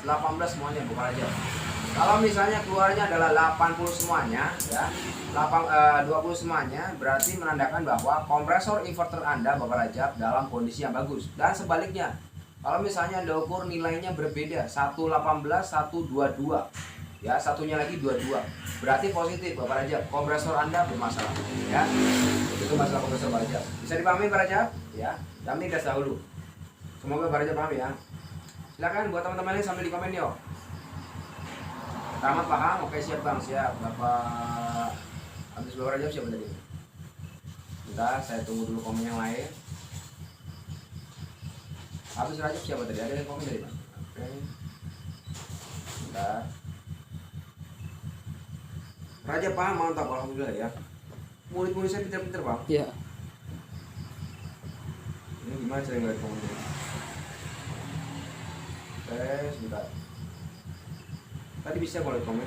semuanya Bapak Rajab. Kalau misalnya keluarnya adalah 80 semuanya ya, 20 semuanya, berarti menandakan bahwa kompresor inverter Anda Bapak Rajab dalam kondisi yang bagus. Dan sebaliknya, kalau misalnya Anda ukur nilainya berbeda, 118, 122 ya, satunya lagi 22, berarti positif Bapak Rajab, kompresor Anda bermasalah ya. Itu masalah kompresor Bapak Rajab. Bisa dipahami Bapak Rajab ya. Kami tes dahulu. Semoga Bapak Rajab paham ya. Silakan buat teman-teman ini sambil di komen yuk. Rahmat paham? Oke siap Bang, siap. Bapak habis Bapak Rajab siapa tadi? Bentar, saya tunggu dulu komen yang lain. Habis Rajab siapa tadi? Ada yang komen tadi Bang? Oke. Bentar. Rajab paham, mantap, alhamdulillah ya. Murid-murid saya pinter-pinter Bang. Iya. Ini gimana saya ngeliat komen ini? Oke, sebentar. Tadi bisa boleh komen.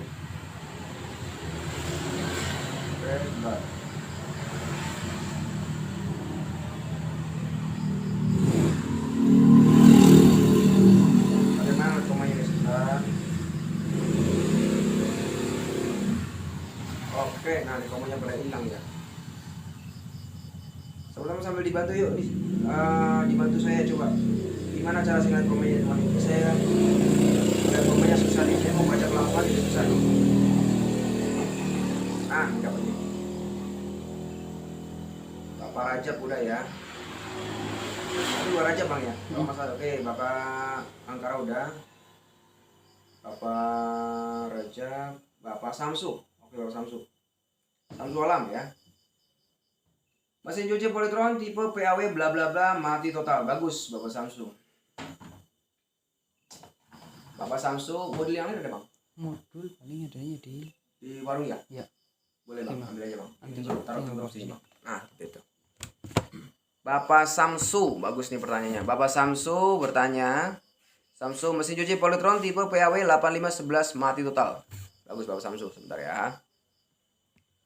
Oke, sebentar. Bagaimana komennya ini sebentar? Oke, nah ini komennya pada hilang ya. Sama-sama sambil dibantu yuk nih. Dibantu saya coba. Gimana cara saya ngeliat komennya teman? Saya dan komennya susah nih, saya mau baca pelan-pelan itu susah nih. Nah, ini dapatnya. Bapak Rajab udah ya. Ini Bapak Rajab Bang ya? Oh, masalah. Oke, Bapak Angkara udah. Bapak Rajab, Bapak Samsu. Oke, Bapak Samsu. Samsu Alam ya. Mesin cuci Polytron tipe PAW bla bla bla mati total. Bagus Bapak Samsu. Bapak Samsu, modul yang lain ada bang? Modul paling adanya Di warung ya? Ya. Boleh bang, Oke, Bang. ambil aja bang. Ambil Itu aja. taruh Iya, terus Bang. sini bang. Nah, itu. Bapak Samsu, bagus nih pertanyaannya. Bapak Samsu bertanya, Samsu mesin cuci Polytron tipe PAW 8511 mati total. Bagus Bapak Samsu, sebentar ya.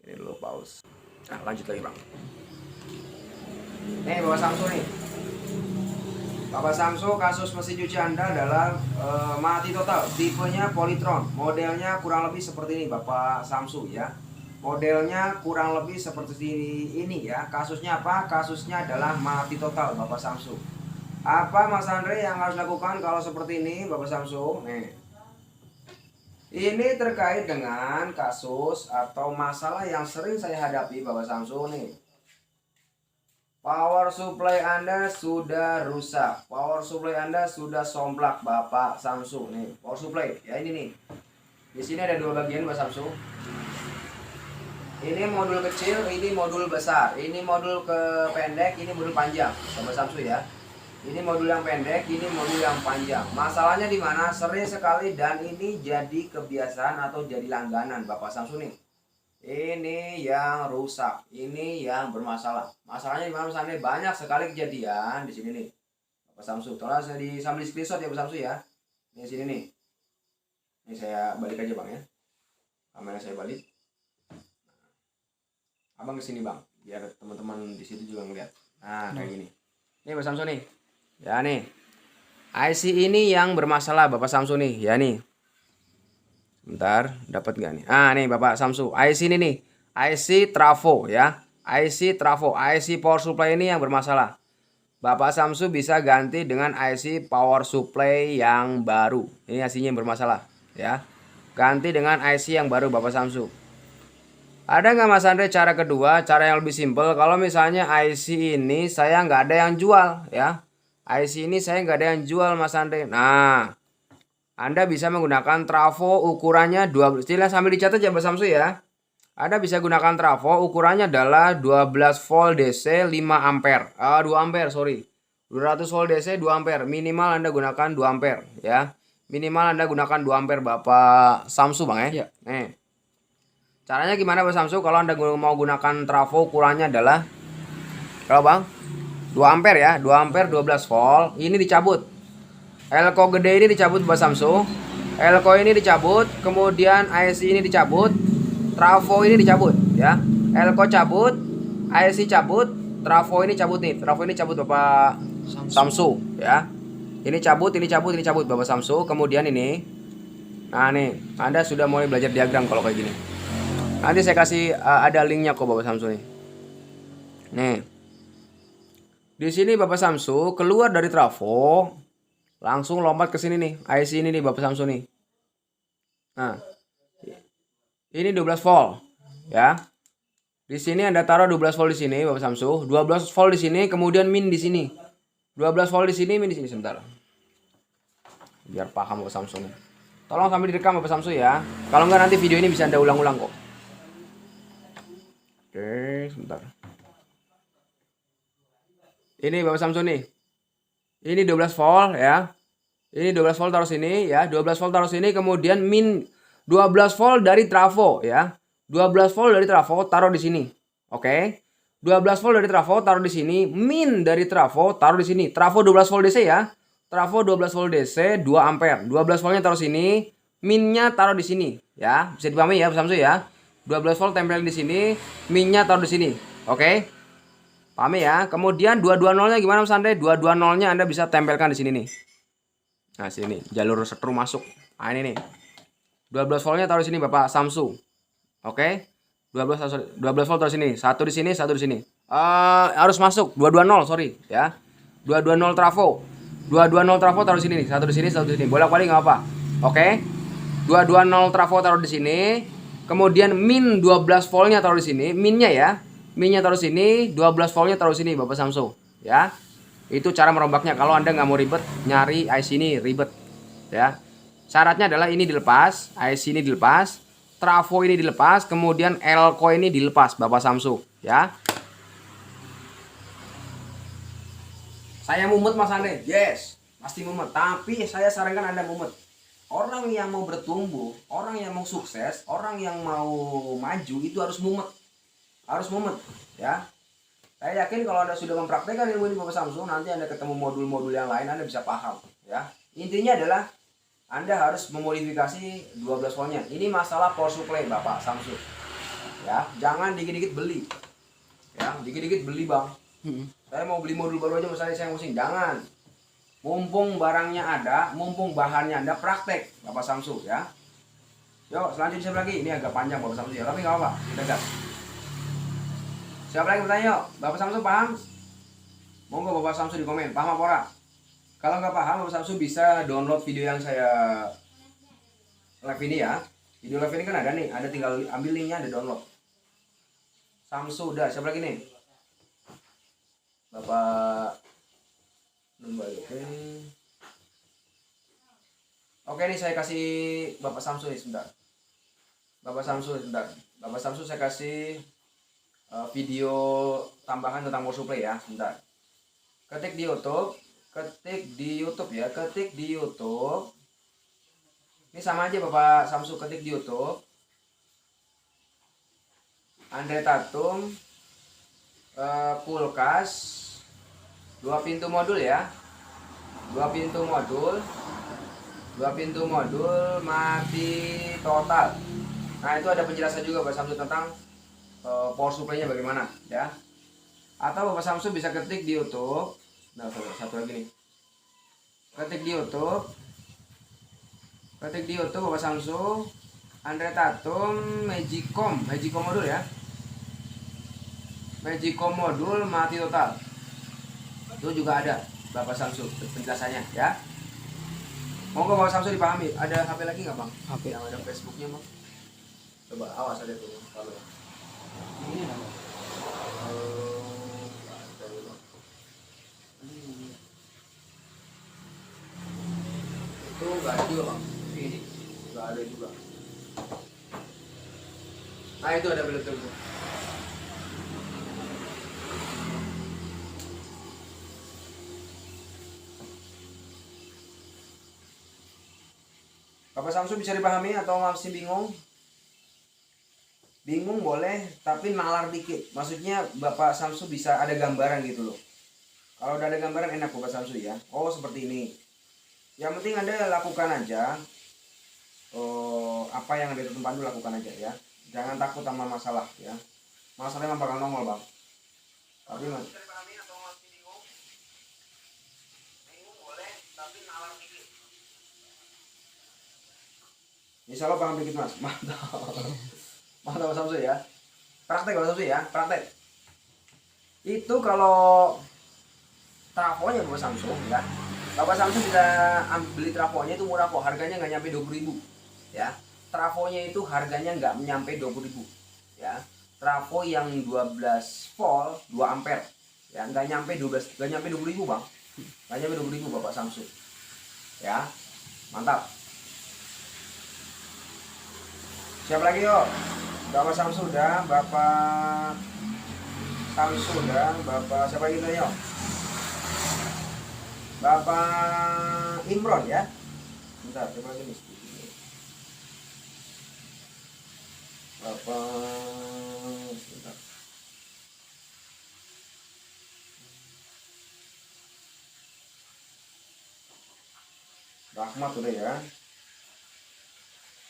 Ini dulu pause. Nah, lanjut lagi bang. Nih Bapak Samsu nih. Bapak Samsu, kasus mesin cuci Anda adalah mati total. Tipenya Polytron. Modelnya kurang lebih seperti ini Bapak Samsu ya. Modelnya kurang lebih seperti ini ya. Kasusnya apa? Kasusnya adalah mati total Bapak Samsu. Apa Mas Andre yang harus lakukan kalau seperti ini Bapak Samsu? Nih. Ini terkait dengan kasus atau masalah yang sering saya hadapi Bapak Samsu nih. Power supply Anda sudah rusak. Power supply Anda sudah somplak Bapak Samsu nih. Power supply ya ini nih. Di sini ada dua bagian Bapak Samsu. Ini modul kecil, ini modul besar. Ini modul pendek, ini modul panjang. Bapak Samsu ya. Ini modul yang pendek, ini modul yang panjang. Masalahnya di mana? Sering sekali dan ini jadi kebiasaan atau jadi langganan Bapak Samsu nih. Ini yang rusak, ini yang bermasalah. Masalahnya di mana Mas Andre? Banyak sekali kejadian di sini nih. Bapak Samsu, tolong saya sambil screenshot ya Bapak Samsu ya. Ini sini nih. Ini saya balik aja Bang ya. Kamera saya balik. Abang kesini Bang, biar teman-teman di situ juga ngeliat. Nah, kayak gini. Nih Bapak Samsu nih. Ya nih. IC ini yang bermasalah Bapak Samsu nih, ya nih. Bentar, dapat nggak nih? Ah nih Bapak Samsu, IC ini nih, IC trafo ya, IC trafo, IC power supply ini yang bermasalah. Bapak Samsu bisa ganti dengan IC power supply yang baru. Ini IC-nya yang bermasalah, ya. Ganti dengan IC yang baru Bapak Samsu. Ada nggak Mas Andre cara kedua, cara yang lebih simpel? Kalau misalnya IC ini saya nggak ada yang jual, ya. IC ini saya nggak ada yang jual Mas Andre. Nah, Anda bisa menggunakan trafo ukurannya 12. Silahkan sambil dicatat ya Mbak Samsu ya. Anda bisa gunakan trafo ukurannya adalah 12 volt DC 5 ampere. 2 ampere sorry. 200 volt DC 2 ampere. Minimal Anda gunakan 2 ampere ya. Minimal Anda gunakan 2 ampere Bapak Samsu Bang ya. Iya. Nih. Caranya gimana Bapak Samsu? Kalau Anda mau gunakan trafo ukurannya adalah kalau Bang 2 ampere ya. 2 ampere 12 volt. Ini dicabut. Elko gede ini dicabut Bapak Samsu. Elko ini dicabut, kemudian IC ini dicabut, trafo ini dicabut ya. Elko cabut, IC cabut, trafo ini cabut nih. Trafo ini cabut Bapak Samsu ya. Ini cabut, ini cabut, ini cabut Bapak Samsu. Kemudian ini. Nah nih, Anda sudah mulai belajar diagram kalau kayak gini. Nanti saya kasih ada linknya kok Bapak Samsu nih. Nih. Di sini Bapak Samsu keluar dari trafo, langsung lompat ke sini nih, IC ini nih Bapak Samsu nih. Nah, ini 12 volt ya. Di sini Anda taruh 12 volt di sini Bapak Samsu, 12 volt di sini, kemudian min di sini. 12 volt di sini, min di sini sebentar. Biar paham Bapak Samsu nih. Tolong sambil direkam Bapak Samsu ya. Kalau enggak nanti video ini bisa Anda ulang-ulang kok. Oke, sebentar. Ini Bapak Samsu nih. Ini 12 volt ya. Ini 12 volt taruh sini ya. 12 volt taruh sini, kemudian min 12 volt dari trafo ya. 12 volt dari trafo taruh di sini. Oke. 12 volt dari trafo taruh di sini, min dari trafo taruh di sini. Trafo 12 volt DC ya. Trafo 12 volt DC 2 ampere. 12 voltnya taruh sini, minnya taruh di sini ya. Bisa dipahami ya Bapak Samsu ya. 12 volt tempelin di sini, minnya taruh di sini. Oke. Pahami ya. Kemudian 220-nya gimana Mas Andre? 220-nya Anda bisa tempelkan di sini nih. Nah, sini jalur setrum masuk. Nah, ini nih. 12 voltnya taruh di sini Bapak Samsu. Oke. 12 volt taruh sini. Satu di sini, satu di sini. Harus masuk 220, sorry ya. 220 trafo. 220 trafo taruh di sini nih. Satu di sini, satu di sini. Bolak-balik enggak apa. Oke. 220 trafo taruh di sini. Kemudian min 12 voltnya taruh di sini, minnya ya. Minnya taruh sini, 12 voltnya taruh sini Bapak Samsu, ya. Itu cara merombaknya. Kalau Anda nggak mau ribet, nyari IC ini ribet, ya. Syaratnya adalah ini dilepas, IC ini dilepas, trafo ini dilepas, kemudian elko ini dilepas Bapak Samsu, ya. Saya mumet Mas Andre, yes, pasti mumet. Tapi saya sarankan Anda mumet. Orang yang mau bertumbuh, orang yang mau sukses, orang yang mau maju itu harus mumet. Harus mumet, ya. Saya yakin kalau Anda sudah mempraktekkan ilmu ini Bapak Samsu, nanti Anda ketemu modul-modul yang lain, Anda bisa paham, ya. Intinya adalah Anda harus memodifikasi 12 voltnya. Ini masalah power supply Bapak Samsu. Ya, jangan dikit-dikit beli. Ya, dikit-dikit beli, Bang. Saya mau beli modul baru aja misalnya saya pusing. Jangan. Mumpung barangnya ada, mumpung bahannya Anda praktek, Bapak Samsu, ya. Yuk, selanjutnya siapa lagi? Ini agak panjang Bapak Samsu ya, tapi nggak apa-apa. Kita gas. Siapa lagi bertanya yuk? Bapak Samsu paham? Monggo Bapak Samsu di komen, paham apa ora? Kalau nggak paham, Bapak Samsu bisa download video yang saya live ini ya. Video live ini kan ada nih, ada tinggal ambil linknya, ada download. Samsu udah, siapa lagi nih? Bapak Nembal, oke. Oke nih saya kasih Bapak Samsu nih sebentar. Bapak Samsu sebentar. Bapak Samsu saya kasih video tambahan tentang power supply ya, sebentar. Ketik di YouTube ya, ketik di YouTube. Ini sama aja Bapak Samsu ketik di YouTube. Andre Tatum kulkas 2 pintu modul ya. 2 pintu modul mati total. Nah, itu ada penjelasan juga Bapak Samsu tentang power supply-nya bagaimana ya. Atau Bapak Samsu bisa ketik di YouTube. Nah, satu lagi nih. Ketik di YouTube Bapak Samsu Andre Tatum Magicom modul ya. Magicom modul mati total. Itu juga ada Bapak Samsu penjelasannya ya. Monggo Bapak Samsu dipahami. Ada HP lagi nggak Bang? HP. Yang ada Facebooknya Bang. Coba awas ada tuh kalau. Ini ada. Itu nggak ada juga Bang. Ini nggak ada juga. Nah itu ada Bluetooth tuh. Bapak Samsu bisa dipahami atau masih bingung? Bingung boleh, tapi nalar dikit. Maksudnya Bapak Samsu bisa ada gambaran gitu loh. Kalau udah ada gambaran enak Bapak Samsu ya. Oh seperti ini. Yang penting Anda lakukan aja. Apa yang ada di tempat Anda lakukan aja ya. Jangan takut sama masalah ya. Masalahnya memang bakal nongol Bang. Tapi mas. Insya Allah paham dikit mas. Mantap. Mantap Bapak Samsu ya. Praktek Bapak Samsu ya. Praktek. Itu kalau trafonya Bapak Samsu ya. Bapak Samsu bisa beli trafonya itu murah kok. Harganya nggak nyampe 20.000 ya. Trafonya itu harganya nggak nyampe 20.000 ya. Trafo yang 12 volt 2 ampere ya, nggak nyampe 20.000 Bang. Nggak nyampe 20.000 Bapak Samsu ya. Mantap. Siapa lagi yuk? Bapak Samsu udah, Bapak Samsu udah, Bapak siapa lagi nih yuk? Bapak Imron ya. Bentar, coba lagi nih. Bapak bentar. Rahmat udah ya.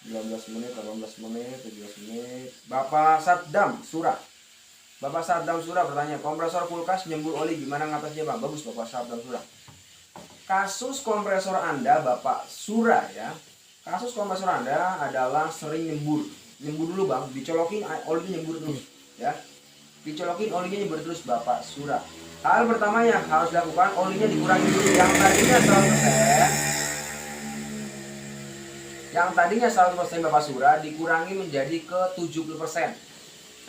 19 menit, 18 menit, 17 menit. Bapak Saddam Surah. Bapak Saddam Surah bertanya, kompresor kulkas nyembur oli gimana ngatasnya Bang? Bagus Bapak Saddam Surah. Kasus kompresor Anda Bapak Surah ya. Kasus kompresor Anda adalah sering nyembur. Nyembur dulu Bang, dicolokin olinya nyembur terus ya. Dicolokin olinya nyembur terus Bapak Surah. Hal pertama yang harus dilakukan, olinya dikurangi dulu. Yang tadinya 100% Bapak Surah dikurangi menjadi ke 70%.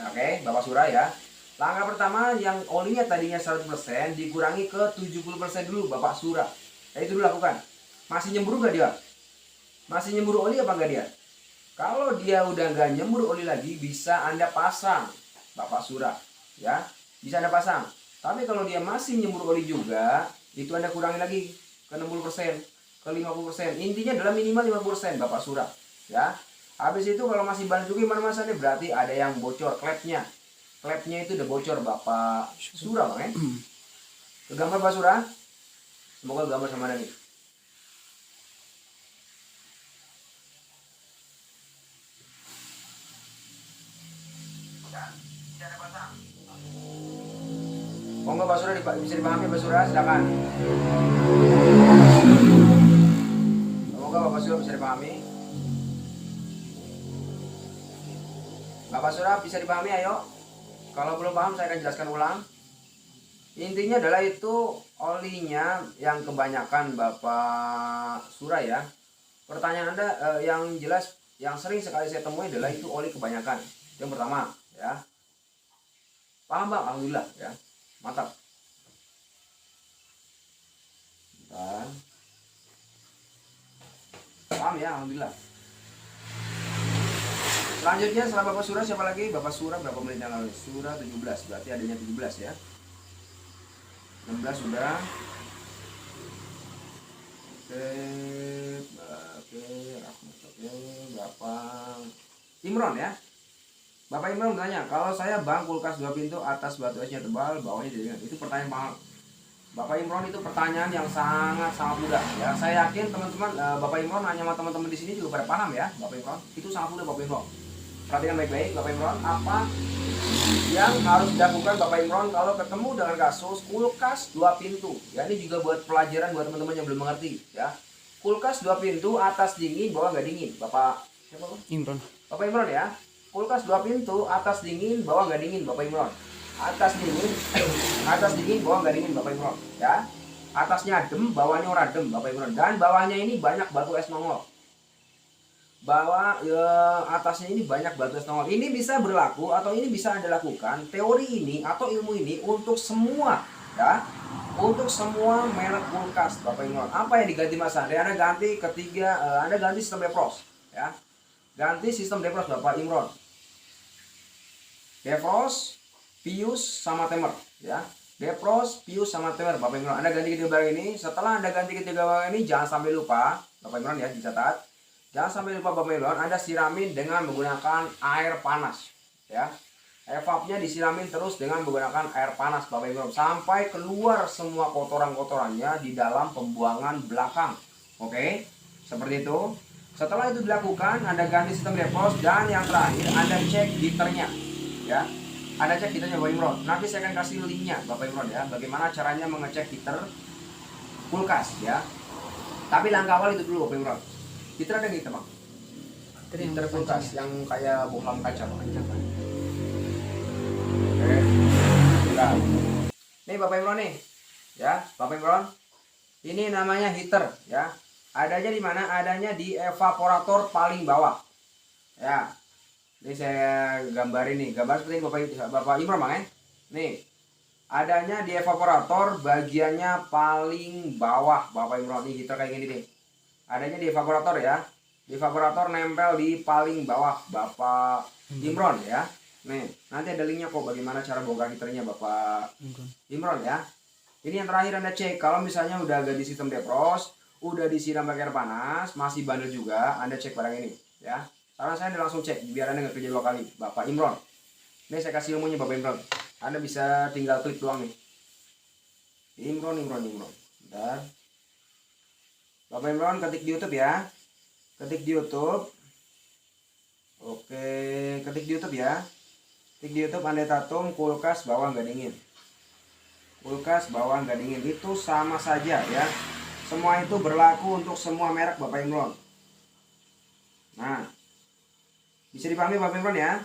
Oke, Bapak Surah ya. Langkah pertama yang olinya tadinya 100% dikurangi ke 70% dulu Bapak Surah. Nah, itu dulu lakukan. Masih nyembur nggak dia? Masih nyembur oli apa nggak dia? Kalau dia udah nggak nyembur oli lagi, bisa Anda pasang Bapak Surah ya. Bisa Anda pasang. Tapi kalau dia masih nyembur oli juga, itu Anda kurangi lagi ke 60%. ke 50%. Intinya adalah minimal 50% Bapak Surah, ya. Habis itu kalau masih ban juga gimana Mas Ade, berarti ada yang bocor klepnya. Klepnya itu udah bocor Bapak Surah, Bang ya. Ke gambar Bapak Surah. Semoga gambar sama ada nih. Monggo Pak Surah bisa dipahami Pak Surah, silakan. Semoga Bapak Surah bisa dipahami. Bapak Surah bisa dipahami, ayo. Kalau belum paham saya akan jelaskan ulang. Intinya adalah itu olinya yang kebanyakan Bapak Surah ya. Pertanyaan Anda yang jelas yang sering sekali saya temui adalah itu oli kebanyakan. Yang pertama ya. Paham Bang? Alhamdulillah ya. Mantap. Bentar. Paham ya, alhamdulillah. Selanjutnya setelah Bapak Surah siapa lagi? Bapak Surah berapa menit yang lalu? Surah 17, berarti adanya 17 ya. 16 sudah. Oke, Bapak Imron ya. Bapak Imron bertanya, kalau saya bang kulkas 2 pintu, atas batu esnya tebal, bawahnya jadi itu pertanyaan mahal. Bapak Imron itu pertanyaan yang sangat mudah ya. Saya yakin teman-teman Bapak Imron hanya sama teman-teman di sini juga pada paham ya. Bapak Imron itu sangat mudah Bapak Imron. Perhatikan baik-baik Bapak Imron, apa yang harus dilakukan Bapak Imron kalau ketemu dengan kasus kulkas 2 pintu. Ya ini juga buat pelajaran buat teman-teman yang belum mengerti ya. Kulkas 2 pintu, atas dingin, bawah nggak dingin. Bapak siapa Pak? Imron. Bapak Imron ya. Kulkas 2 pintu, atas dingin, bawah nggak dingin Bapak Imron. Atas dingin, bawah nggak dingin Bapak Imron ya. Atasnya adem, bawahnya ora adem Bapak Imron. Dan bawahnya ini banyak batu es nongol. Atasnya ini banyak batu es nongol. Ini bisa berlaku atau ini bisa Anda lakukan teori ini atau ilmu ini untuk semua ya. Untuk semua merek kulkas Bapak Imron. Apa yang diganti Mas Andre? Anda ganti Anda ganti sistem defrost ya. Ganti sistem defrost Bapak Imron. Defrost, pius sama timer ya. Defrost, pius sama timer Bapak Imron. Anda ganti ketiga barang ini. Setelah Anda ganti ketiga barang ini, jangan sampai lupa Bapak Imron ya, dicatat. Jangan sampai lupa Bapak Imron, Anda siramin dengan menggunakan air panas ya. Evapnya disiramin terus dengan menggunakan air panas Bapak Imron sampai keluar semua kotoran-kotorannya di dalam pembuangan belakang. Oke, seperti itu. Setelah itu dilakukan, Anda ganti sistem defrost dan yang terakhir Anda cek heaternya ya. Anda cek heaternya Bapak Imron. Nanti saya akan kasih linknya Bapak Imron ya, bagaimana caranya mengecek heater kulkas ya. Tapi langkah awal itu dulu Bapak Imron. Heater ada gitu Bang? Heater kulkas yang kayak bohlam kaca Bang. Oke. Nah. Nih Bapak Imron nih. Ya, Bapak Imron. Ini namanya heater ya. Adanya di mana? Adanya di evaporator paling bawah. Ya. Ini saya gambarin nih, gambar seperti ini Bapak Imron Bang ya. Nih. Adanya di evaporator bagiannya paling bawah Bapak Imron. Nih heater kayak gini nih. Adanya di evaporator ya. Di evaporator nempel di paling bawah Bapak Imron ya. Nih, nanti ada linknya kok bagaimana cara bongkar heaternya Bapak Imron ya. Ini yang terakhir Anda cek, kalau misalnya udah ganti sistem defrost, udah disiram pakai air panas, masih bandel juga, Anda cek barang ini ya. Karena saya langsung cek, biar Anda nggak kerja 2 kali Bapak Imron. Ini saya kasih ilmunya Bapak Imron. Anda bisa tinggal klik doang nih. Imron. Bentar. Bapak Imron ketik di YouTube ya. Ketik di YouTube. Oke, ketik di YouTube ya. Ketik di YouTube Anda tatum kulkas bawah nggak dingin. Kulkas bawah nggak dingin itu sama saja ya. Semua itu berlaku untuk semua merek Bapak Imron. Nah, bisa dipahami Bapak Imron ya.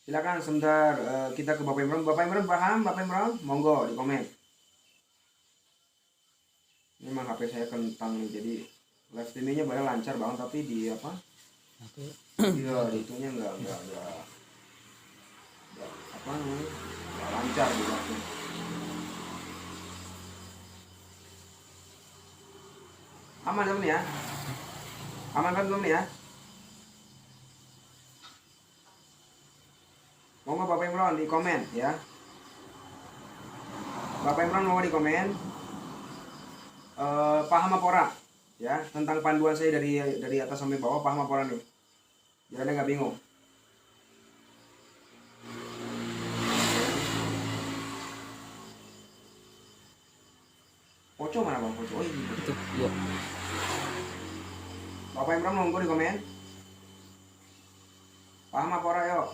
Silakan sebentar kita ke Bapak Imron. Bapak Imron paham Bapak Imron? Monggo di komen. Ini memang HP saya kentang nih, jadi live streamingnya banyak lancar banget, tapi di apa? Iya, di itunya enggak apa namanya? Enggak lancar gitu. Aman teman ya? Aman kan belum ya? Mau Bapak Imron di komen ya? Bapak Imron mau di komen? paham apa ora? Ya, tentang panduan saya dari atas sampai bawah, paham apa ora nih? Biar Anda nggak bingung. Poco mana bang? Poco, oh ini Poco. Itu iya. Bapak Imran monggo di komen. Paham apa ora yuk?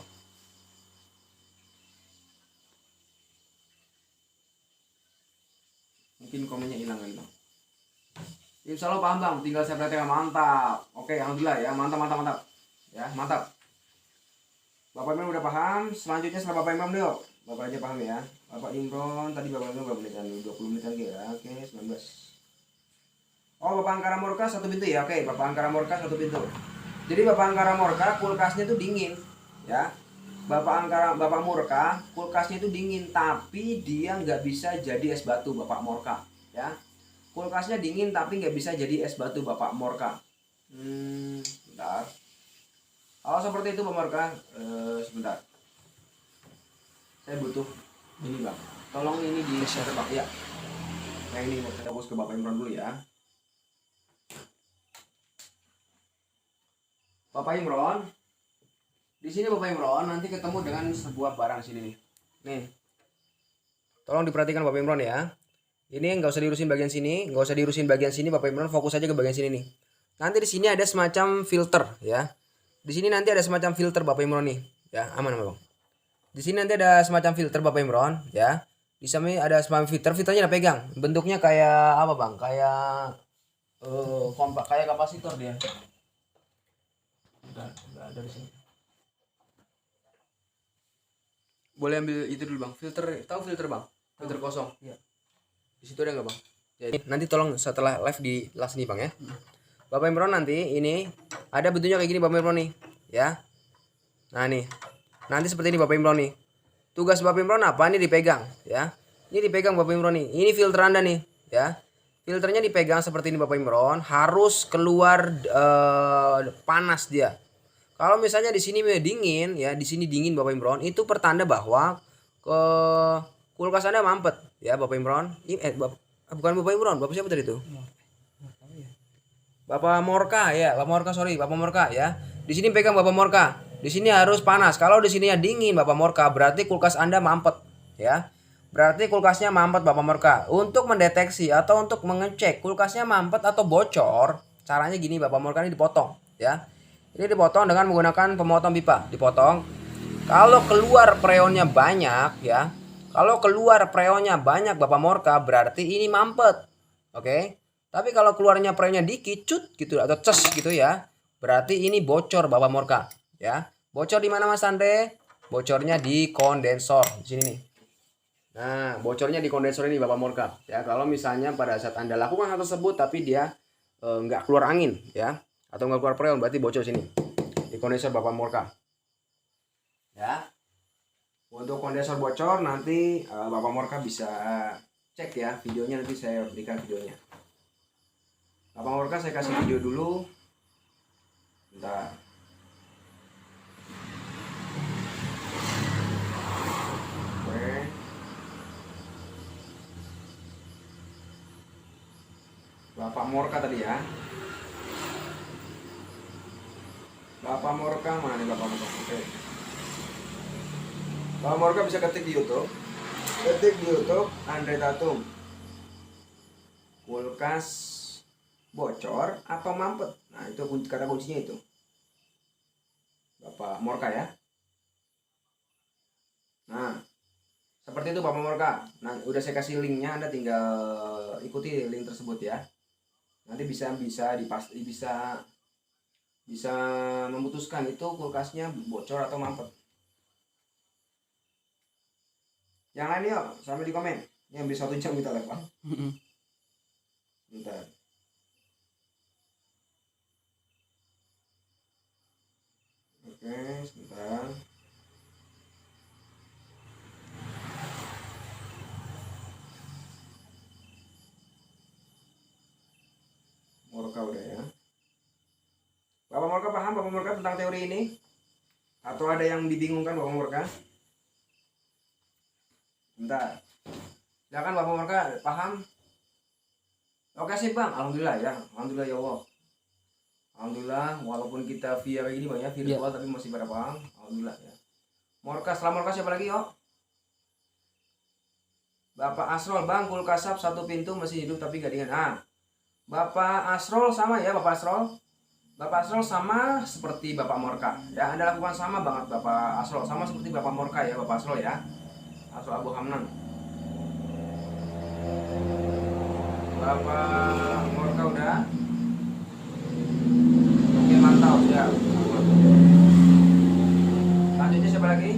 Mungkin komennya hilang kali bang. Insya Allah paham bang, tinggal saya praktekkan, mantap. Oke, alhamdulillah ya, mantap mantap mantap. Ya, mantap. Bapak Imran udah paham, selanjutnya setelah Bapak Imran yuk. Bapak aja paham ya. Bapak Imran tadi Bapak Imran berapa menitan? 20 menit lagi ya. Oke, 19. Oh, Bapak Angkara Murka satu pintu ya. Oke, Bapak Angkara Murka satu pintu. Jadi Bapak Angkara Murka kulkasnya itu dingin, ya. Bapak Murka kulkasnya itu dingin, tapi dia nggak bisa jadi es batu Bapak Murka, ya. Kulkasnya dingin tapi nggak bisa jadi es batu Bapak Murka. Bentar. Oh seperti itu Bapak Murka. Sebentar. Saya butuh ini bang. Tolong ini di share bang ya. Nah ini saya fokus ke Bapak Imran dulu ya. Bapak Imran, di sini Bapak Imran nanti ketemu dengan sebuah barang sini nih. Nih, tolong diperhatikan Bapak Imran ya. Ini nggak usah diurusin bagian sini, nggak usah diurusin bagian sini. Bapak Imran fokus aja ke bagian sini nih. Nanti di sini ada semacam filter ya. Di sini nanti ada semacam filter Bapak Imran nih, ya aman bang. Di sini nanti ada semacam filter Bapak Imran ya. Di sini ada semacam filter, filternya udah pegang. Bentuknya kayak apa bang? Kayak kompak, kayak kapasitor dia. Udah ada di sini. Boleh ambil itu dulu bang, filter, tahu filter bang? Filter kosong. Iya. Di situ ada nggak bang? Jadi nanti tolong setelah live di las nih bang ya. Bapak Imran nanti ini ada bentuknya kayak gini Bapak Imran nih, ya. Nah nih, nanti seperti ini Bapak Imran nih. Tugas Bapak Imran apa? Ini dipegang, ya. Ini dipegang Bapak Imran nih. Ini filter Anda nih, ya. Filternya dipegang seperti ini Bapak Imran, harus keluar panas dia. Kalau misalnya di sini dingin, ya di sini dingin Bapak Imran, itu pertanda bahwa kulkas Anda mampet, ya Bapak Imran. Bukan Bapak Imran, Bapak siapa tadi itu? Bapak Morka ya, Bapak Morka sorry, Bapak Morka ya. Di sini pegang Bapak Morka. Di sini harus panas. Kalau di sini ya dingin Bapak Morka, berarti kulkas Anda mampet, ya. Berarti kulkasnya mampet Bapak Morka. Untuk mendeteksi atau untuk mengecek kulkasnya mampet atau bocor, caranya gini Bapak Morka ini dipotong, ya. Ini dipotong dengan menggunakan pemotong pipa, dipotong. Kalau keluar freonnya banyak, ya. Kalau keluar freonnya banyak Bapak Morka, berarti ini mampet. Oke. Tapi kalau keluarnya freonnya dikit, cut gitu atau ces gitu ya, berarti ini bocor Bapak Morka, ya. Bocor di mana Mas Andre? Bocornya di kondensor di sini nih. Nah, bocornya di kondensor ini Bapak Morka, ya. Kalau misalnya pada saat Anda lakukan hal tersebut tapi dia nggak keluar angin, ya, atau nggak keluar freon, berarti bocor sini di kondensor Bapak Morka, ya. Untuk kondensor bocor nanti Bapak Morka bisa cek ya videonya, nanti saya berikan videonya. Bapak Morka saya kasih video dulu. Bentar. Oke. Bapak Morka tadi ya. Bapak Morka mana nih Bapak Morka? Oke. Bapak Morka bisa ketik di YouTube. Ketik di YouTube Andre Tatum. Kulkas bocor atau mampet. Nah, itu kata kuncinya itu. Bapak Morka ya. Nah, seperti itu Bapak Morka. Nah, udah saya kasih linknya, Anda tinggal ikuti link tersebut ya. Nanti bisa memutuskan itu kulkasnya bocor atau mampet. Yang lain yuk, sampai di komen. Yang bisa 1 jam kita live, Bang. Bentar. Oke, sebentar. Morka udah ya. Bapak Morka paham Bapak Morka tentang teori ini? Atau ada yang dibingungkan Bapak Morka? Bentar. Silakan Bapak Morka paham? Oke sih Bang, alhamdulillah ya. Alhamdulillah ya Allah. Alhamdulillah walaupun kita via kayak gini Bang ya, virtual tapi masih pada Bang. Alhamdulillah ya. Morkas, setelah Morkas siapa lagi yuk? Bapak Asrol Bang, kulkasap satu pintu masih hidup tapi gak dingin. Nah, Bapak Asrol sama ya Bapak Asrol. Bapak Asrol sama seperti Bapak Morka ya, Anda lakukan sama banget Bapak Asrol, sama seperti Bapak Morka ya Bapak Asrol ya. Asrol Abu Hamnan. Bapak Morka udah. Oke mantap ya. Lanjutnya siapa lagi?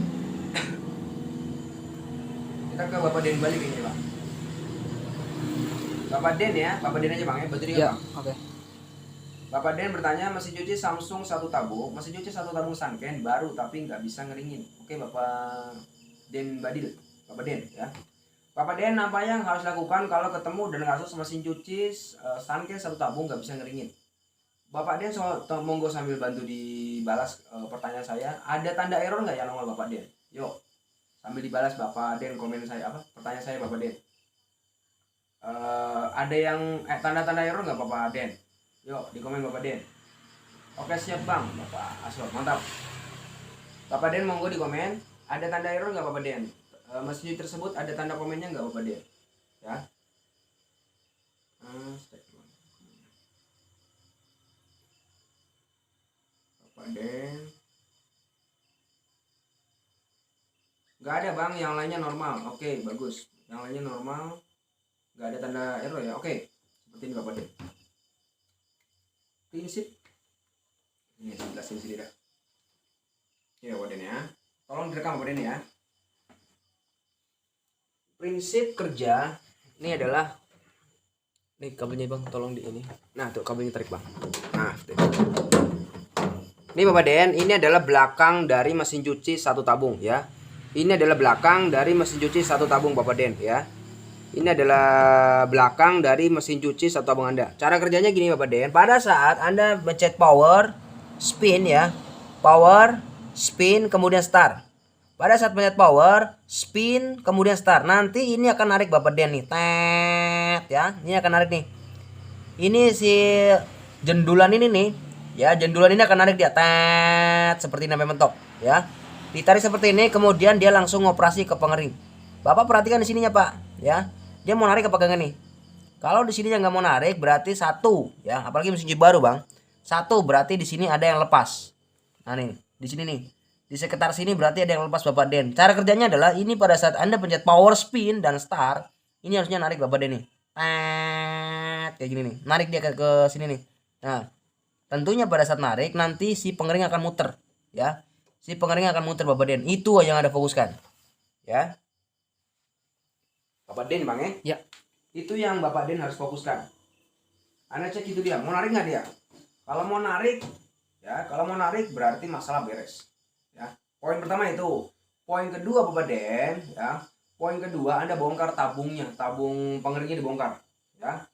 Kita ke Bapak Den balik ini Pak. Bapak Den ya, Bapak Den aja Bang ya, betul ya Bang? Oke. Bapak Den bertanya, mesin cuci Samsung satu tabung, mesin cuci satu tabung Sanken baru tapi nggak bisa ngeringin. Oke Bapak Den Badil, Bapak Den ya. Bapak Den, apa yang harus lakukan kalau ketemu dan kasus mesin cuci Sanken satu tabung nggak bisa ngeringin? Bapak Den, monggo sambil bantu dibalas pertanyaan saya. Ada tanda error nggak ya nongol Bapak Den? Yuk, sambil dibalas Bapak Den komen saya apa? Pertanyaan saya Bapak Den. Ada yang tanda-tanda error nggak Bapak Den? Yuk, di komen Bapak Den. Oke, siap Bang, Bapak Asrul. Mantap. Bapak Den, monggo di komen. Ada tanda error nggak Bapak Den? Mesin cuci tersebut ada tanda komennya nggak Bapak Den? Ya. Bapak Den. Nggak ada Bang, yang lainnya normal. Oke, bagus. Yang lainnya normal. Nggak ada tanda error ya. Oke, seperti ini Bapak Den. Prinsip ini saya jelasin sini dah ya Bapak Den ya, tolong direkam Bapak Den ya. Prinsip kerja ini adalah, nih kabelnya Bang, tolong di ini. Nah tuh kabelnya tarik Bang. Nah ini Bapak Den, ini adalah belakang dari mesin cuci satu tabung ya. Ini adalah belakang dari mesin cuci satu tabung Bapak Den ya. Ini adalah belakang dari mesin cuci satu tabung Anda. Cara kerjanya gini Bapak Den. Pada saat Anda mencet power, spin ya. Power, spin, kemudian start. Pada saat mencet power, spin, kemudian start. Nanti ini akan narik Bapak Den nih. Tet ya. Ini akan narik nih. Ini si jendulan ini nih. Ya, jendulan ini akan narik dia. Tet seperti namanya mentok ya. Ditarik seperti ini, kemudian dia langsung operasi ke pengering. Bapak perhatikan di sininya Pak ya. Dia mau narik apa kagak nih? Kalau di sini nggak mau narik berarti satu ya, apalagi mesin cuci baru Bang. Satu berarti di sini ada yang lepas. Nah nih, di sini nih. Di sekitar sini berarti ada yang lepas Bapak Den. Cara kerjanya adalah ini pada saat Anda pencet power, spin dan start, ini harusnya narik Bapak Den nih. Kayak gini nih. Narik dia ke sini nih. Nah, tentunya pada saat narik nanti si pengering akan muter ya. Si pengering akan muter Bapak Den. Itu yang Anda fokuskan. Ya. Bapak Den Bang ya? Ya. Itu yang Bapak Den harus fokuskan. Anda cek itu dia, mau narik nggak dia? Kalau mau narik, ya kalau mau narik berarti masalah beres. Ya. Poin pertama itu. Poin kedua Bapak Den, ya. Poin kedua Anda bongkar tabungnya, tabung pengeringnya dibongkar. Ya.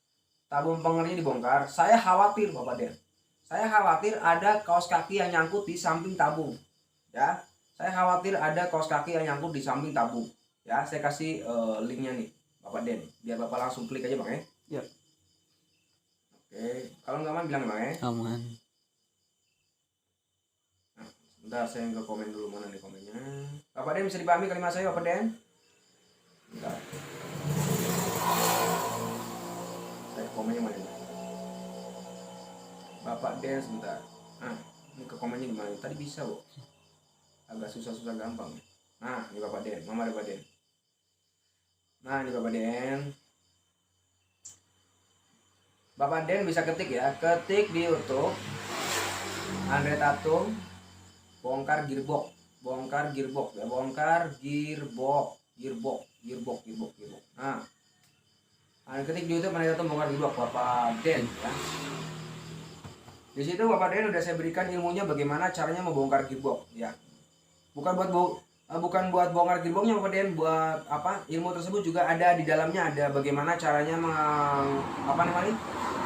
Tabung pengeringnya dibongkar. Saya khawatir Bapak Den. Saya khawatir ada kaos kaki yang nyangkut di samping tabung. Ya. Saya khawatir ada kaos kaki yang nyangkut di samping tabung. Ya, saya kasih linknya nih Bapak Den, biar Bapak langsung klik aja Bang ya. Ya. Oke, kalau nggak aman bilang Bang ya. Aman. Nah, sebentar saya ke komen dulu, mana nih komennya. Bapak Den bisa dipahami kalimat saya Bapak Den? Bentar. Saya ke komennya mana nih? Bapak Den sebentar. Nah, ini ke komennya gimana? Tadi bisa kok. Agak susah-susah gampang. Nah, ini Bapak Den, Mama Bapak Den. Nah, ini Bapak Den. Bapak Den bisa ketik ya, ketik di YouTube Andre Tatum bongkar gearbox ya, bongkar gearbox. Nah, ketik di YouTube Andre Tatum bongkar gearbox Bapak Den ya. Di situ Bapak Den udah saya berikan ilmunya bagaimana caranya membongkar gearbox ya. Bukan buat bongkar gearboxnya Bapak Den, buat apa? Ilmu tersebut juga ada di dalamnya, ada bagaimana caranya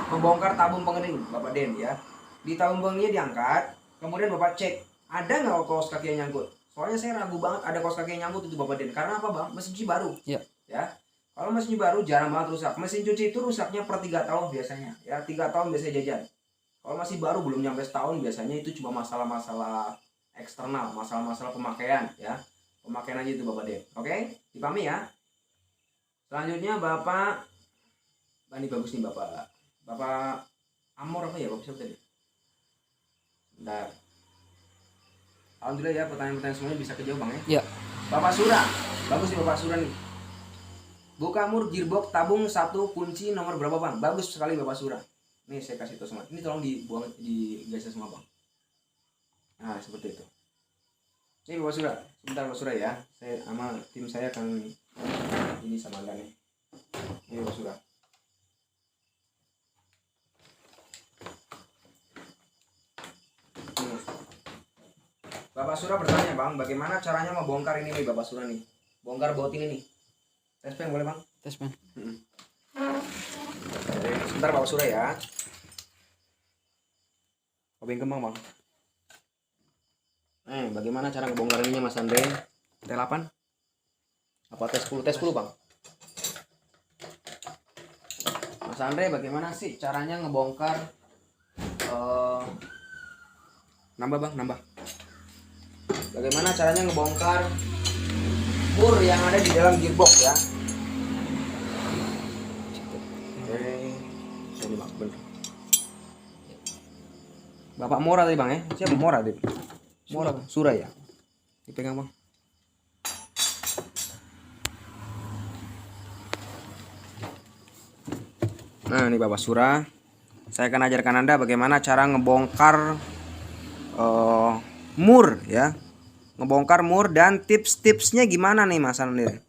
membongkar tabung pengering Bapak Den ya. Di tabung pengeringnya diangkat, kemudian Bapak cek ada nggak kaos kaki yang nyangkut. Soalnya saya ragu banget ada kaos kaki yang nyangkut itu Bapak Den. Karena apa Bang? Mesin cuci baru. Ya. Ya. Kalau mesin baru jarang banget rusak. Mesin cuci itu rusaknya per 3 tahun biasanya. Ya 3 tahun biasanya jajan. Kalau masih baru belum nyampe setahun biasanya itu cuma masalah-masalah eksternal, masalah-masalah pemakaian ya. Pemakaian aja itu Bapak Dep. Oke? Dipahami ya. Selanjutnya Bapak ini bagus nih Bapak. Bapak Amor apa ya Bapak siapa tadi? Bentar. Alhamdulillah ya pertanyaan-pertanyaan semuanya bisa kejawab Bang ya. Ya. Bapak Sura. Bagus nih Bapak Sura nih. Buka mur gearbox tabung 1 kunci nomor berapa Bang? Bagus sekali Bapak Sura. Nih saya kasih tahu semua. Ini tolong dibuang di geser semua Bang. Nah seperti itu. Ini Bapak Sura. Sebentar Bapak Sura ya. Saya sama tim saya akan ini sama Anda nih. Ini Bapak Sura. Bapak Sura bertanya Bang, bagaimana caranya membongkar ini nih Bapak Sura nih? Bongkar baut ini nih. Tes pen boleh Bang? Tes pen. Sebentar Bapak Sura ya. Obeng kembang Bang. Bagaimana cara ngebongkar ininya Mas Andre? T8? Apa T10? T10 Bang. Mas Andre bagaimana sih caranya ngebongkar nambah Bang, nambah. Bagaimana caranya ngebongkar mur yang ada di dalam gearbox ya? Ini Bang, bener. Bapak Mora tadi Bang ya? Siapa Mora tadi? Mora Bang, Sura ya? Dipegang Bang. Nah ini Bapak Sura. Saya akan ajarkan Anda bagaimana cara ngebongkar mur ya. Ngebongkar mur dan tips-tipsnya gimana nih Mas Andre.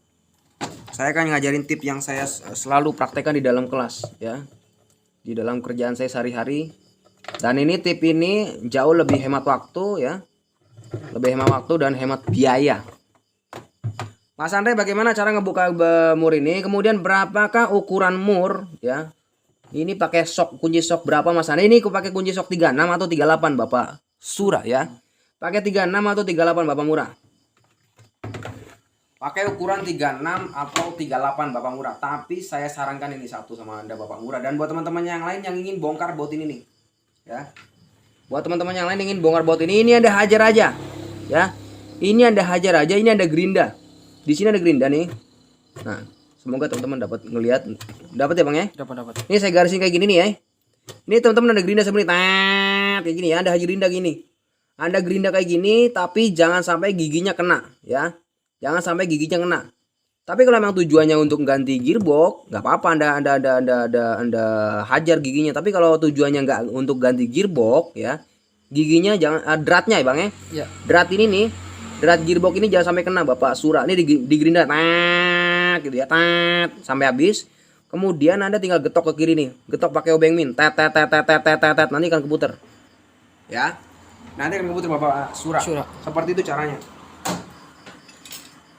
Saya akan ngajarin tip yang saya selalu praktekkan di dalam kelas ya. Di dalam kerjaan saya sehari-hari. Dan ini tip ini jauh lebih hemat waktu ya. Lebih hemat waktu dan hemat biaya. Mas Andre bagaimana cara ngebuka mur ini? Kemudian berapakah ukuran mur ya? Ini pakai sok, kunci sok berapa Mas Andre? Ini aku pakai kunci sok 36 atau 38 Bapak Sura ya. Pakai 36 atau 38 Bapak Murah. Pakai ukuran 36 atau 38 Bapak Murah. Tapi saya sarankan ini satu sama Anda Bapak Murah. Dan buat teman-teman yang lain yang ingin bongkar baut ini nih. Ya. Buat teman-teman yang lain yang ingin bongkar baut ini Anda hajar aja. Ya. Ini Anda hajar aja, ini ada gerinda. Di sini ada gerinda nih. Nah, semoga teman-teman dapat ngelihat. Dapat ya Bang ya? Dapat. Ini saya garisin kayak gini nih ya. Ini teman-teman ada gerinda seperti kayak gini ya. Anda hajar gerinda gini. Anda gerinda kayak gini, tapi jangan sampai giginya kena, ya. Jangan sampai giginya kena. Tapi kalau memang tujuannya untuk ganti gearbox, nggak apa-apa Anda hajar giginya. Tapi kalau tujuannya nggak untuk ganti gearbox, ya, giginya jangan dratnya ya Bang ya. Ya. Drat ini nih, drat gearbox ini jangan sampai kena Bapak Sura. Ini di gerinda, gitu ya, sampai habis. Kemudian Anda tinggal getok ke kiri nih, getok pakai obeng min, tet, nanti akan keputer, ya. Nanti akan keputar Bapak Sura. Seperti itu caranya.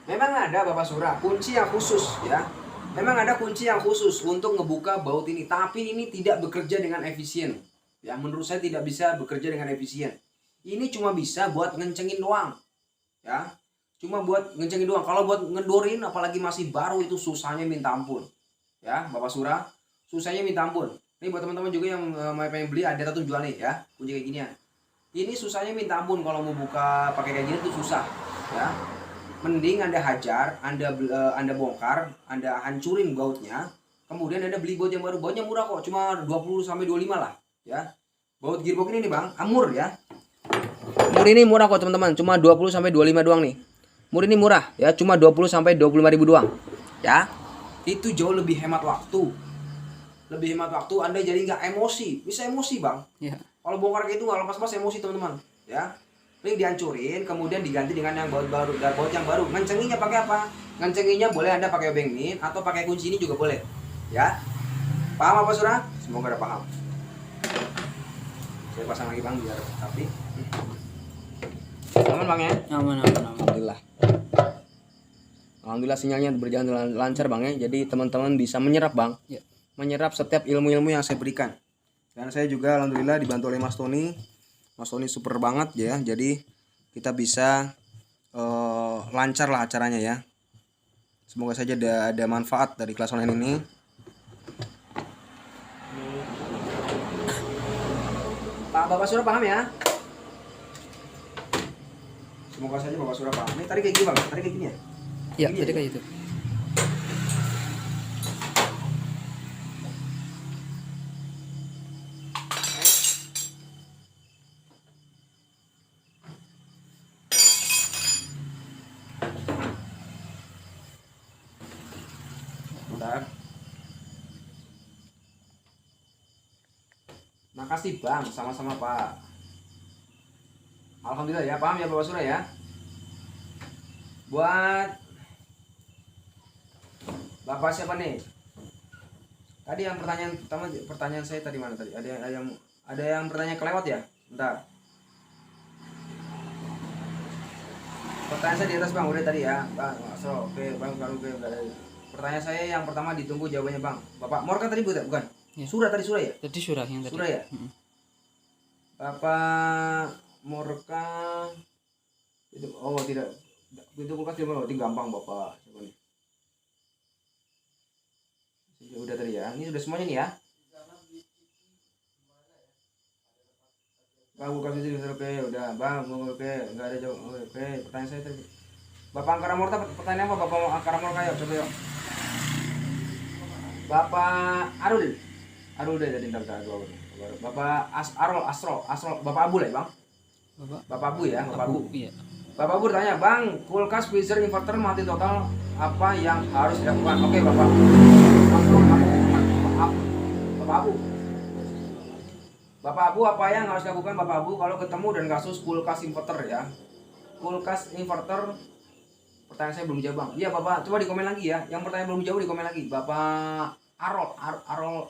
Memang ada Bapak Sura kunci yang khusus ya. Memang ada kunci yang khusus untuk ngebuka baut ini. Tapi ini tidak bekerja dengan efisien. Ya menurut saya tidak bisa bekerja dengan efisien. Ini cuma bisa buat ngencengin doang. Ya. Cuma buat ngencengin doang. Kalau buat ngedorin apalagi masih baru itu susahnya minta ampun. Ya Bapak Sura. Susahnya minta ampun. Ini buat teman-teman juga yang mau pengen beli ada satu jual nih ya. Kunci kayak ginian. Ini susahnya minta ampun kalau mau buka pakai kayak gini tuh susah, ya. Mending Anda hajar, Anda bongkar, Anda hancurin bautnya, kemudian Anda beli baut yang baru. Bautnya murah kok, cuma 20 sampai 25 lah, ya. Baut gearbox ini nih Bang, Amur ya. Mur ini murah kok teman-teman, cuma 20 sampai 25 doang nih. Mur ini murah ya, cuma 20 sampai 25 ribu doang, ya. Itu jauh lebih hemat waktu. Lebih hemat waktu, Anda jadi nggak emosi. Bisa emosi Bang. Ya. Kalau bongkar kayak itu nggak lepas-lepas emosi teman-teman, ya. Ini dihancurin, kemudian diganti dengan yang baut baru, dan baut yang baru. Ngencenginya pakai apa? Ngencenginya boleh Anda pakai obeng min atau pakai kunci ini juga boleh, ya. Paham apa Sura? Semoga udah paham. Saya pasang lagi Bang biar rapi. Aman Bang ya? Aman. Alhamdulillah. Alhamdulillah sinyalnya berjalan lancar Bang ya. Jadi teman-teman bisa menyerap Bang. Ya. Menyerap setiap ilmu-ilmu yang saya berikan. Dan saya juga alhamdulillah dibantu oleh Mas Tony. Mas Tony super banget ya. Jadi kita bisa lancar lah acaranya ya. Semoga saja ada manfaat dari kelas online ini. Pak Bapak Surah paham ya? Semoga saja Bapak Surah paham. Ini tadi kayak gini Bang, tadi kayak gini ya? Ya, Gini tadi ya? kayak itu. Bentar. Makasih Bang, sama-sama Pak. Alhamdulillah ya, paham ya Bapak Surah ya? Buat Bapak siapa nih? Tadi yang pertanyaan pertama, pertanyaan saya tadi mana tadi? Ada yang pertanyaan kelewat ya? Bentar. Pertanyaan saya di atas Bang, udah tadi ya. Bang, so, oke Bang, oke, udah. Pertanyaan saya yang pertama ditunggu jawabannya Bang. Bapak Morka tadi bukan? Ya. Surah tadi Surah ya? Tadi surah yang tadi. Surah ya? Bapak Morka itu tidak itu kulkas dia mau gampang Bapak. Coba nih. Udah tadi ya. Ini sudah semuanya nih ya. Bang kulkas itu oke, udah Bang, oke, enggak ada jawab. Oke, pertanyaan saya tadi. Bapak Angkara Morta pertanyaan apa Bapak Angkara Morta ya? Coba yuk. Bapak Arul. Arul deh tadi entar dua. Bapak Astro, Bapak Abu lah ya, Bang. Bapak Abu ya, Bapak Abu. Iya. Bapak Abu tanya, Bang, kulkas, freezer, inverter mati total, apa yang harus dilakukan? Oke, Bapak. Bapak Abu. Bapak Abu, apa yang harus dilakukan Bapak Abu kalau ketemu dan kasus kulkas inverter ya? Kulkas inverter, pertanyaan saya belum jawab Bang. Iya Bapak, coba di komen lagi ya. Yang pertanyaan belum jawab di komen lagi. Bapak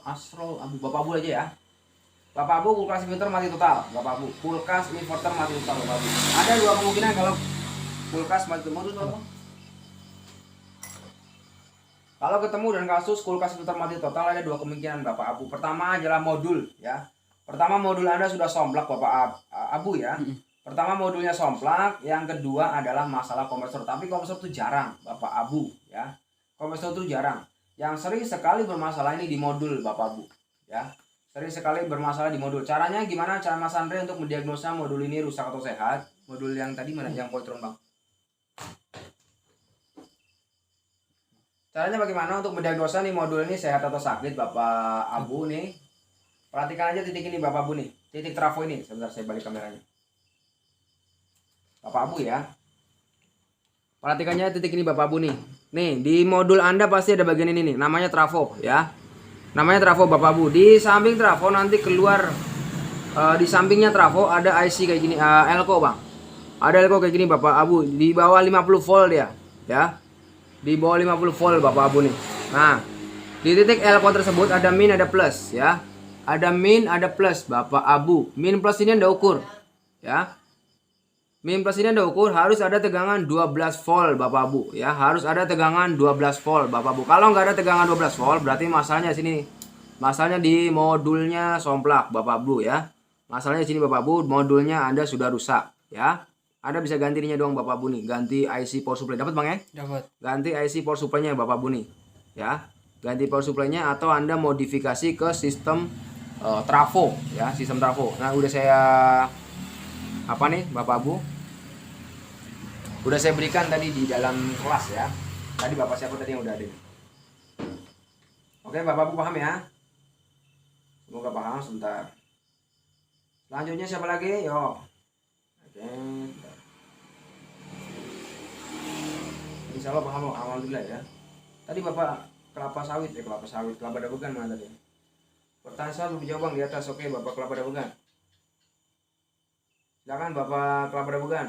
Asrol Abu, Bapak Abu aja ya. Bapak Abu, kulkas inverter mati total. Bapak Abu, kulkas inverter mati total Bapak Abu. Ada dua kemungkinan kalau kulkas mati total. Kalau ketemu dan kasus kulkas inverter mati total ada dua kemungkinan Bapak Abu. Pertama adalah modul ya. Pertama modul Anda sudah somplak Bapak Abu ya. Pertama modulnya somplak, yang kedua adalah masalah kompresor. Tapi kompresor itu jarang Bapak Abu ya. Kompresor itu jarang. Yang sering sekali bermasalah ini di modul Bapak Abu ya. Sering sekali bermasalah di modul. Caranya gimana? Cara Mas Andre untuk mendiagnosa modul ini rusak atau sehat? Modul yang tadi mana? Yang Poitron Bang. Caranya bagaimana untuk mendiagnosa nih modul ini sehat atau sakit Bapak Abu nih? Perhatikan aja titik ini Bapak Abu nih. Titik trafo ini. Sebentar saya balik kameranya. Bapak Abu ya. Perhatikannya titik ini Bapak Abu nih. Nih, di modul Anda pasti ada bagian ini nih, namanya trafo ya. Namanya trafo Bapak Abu. Di samping trafo nanti keluar di sampingnya trafo ada IC kayak gini, elko Bang. Ada elko kayak gini Bapak Abu, di bawah 50 volt dia, ya. Di bawah 50 volt Bapak Abu nih. Nah, di titik elko tersebut ada min, ada plus ya. Ada min, ada plus Bapak Abu. Min plus ini Anda ukur ya. Min plus ini Anda ukur harus ada tegangan 12 volt Bapak Abu ya, harus ada tegangan 12 volt Bapak Abu. Kalau nggak ada tegangan 12 volt berarti masalahnya sini. Masalahnya di modulnya somplak Bapak Abu ya. Masalahnya sini Bapak Abu, modulnya Anda sudah rusak ya. Anda bisa ganti ininya dong Bapak Abu nih, ganti IC power supply. Dapat Bang ya? Dapat. Ganti IC power supply-nya Bapak Abu nih. Ya. Ganti power supply-nya atau Anda modifikasi ke sistem trafo ya, sistem trafo. Nah, udah saya apa nih Bapak Abu? Udah saya berikan tadi di dalam kelas ya. Tadi Bapak siapa tadi yang udah ada? Oke, Bapak Abu paham ya? Semoga paham sebentar. Selanjutnya siapa lagi? Yo. Oke. Insya Allah paham, alhamdulillah ya. Tadi Bapak kelapa sawit kelapa dabugan mana tadi? Pertanyaan saya belum dijawab Bang di atas. Oke, Bapak kelapa dabugan. Silakan Bapak kelapa dabugan.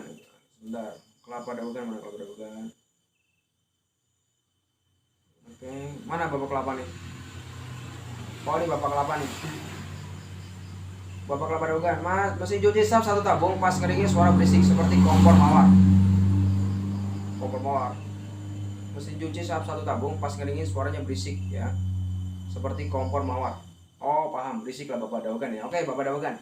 Sebentar. Kelapa dabugan mana kelapa dabugan? Oke, mana Bapak kelapa nih? Oh, ini Bapak kelapa nih. Bapak kelapa dabugan. Mas, mesin cuci sap satu tabung, pas keringin suara berisik seperti kompor mawar. Kompor mawar. Mesin cuci sap satu tabung, pas keringin suaranya berisik ya. Seperti kompor mawar. Oh, paham, berisik lah Bapak dabugan ya. Oke, Bapak dabugan.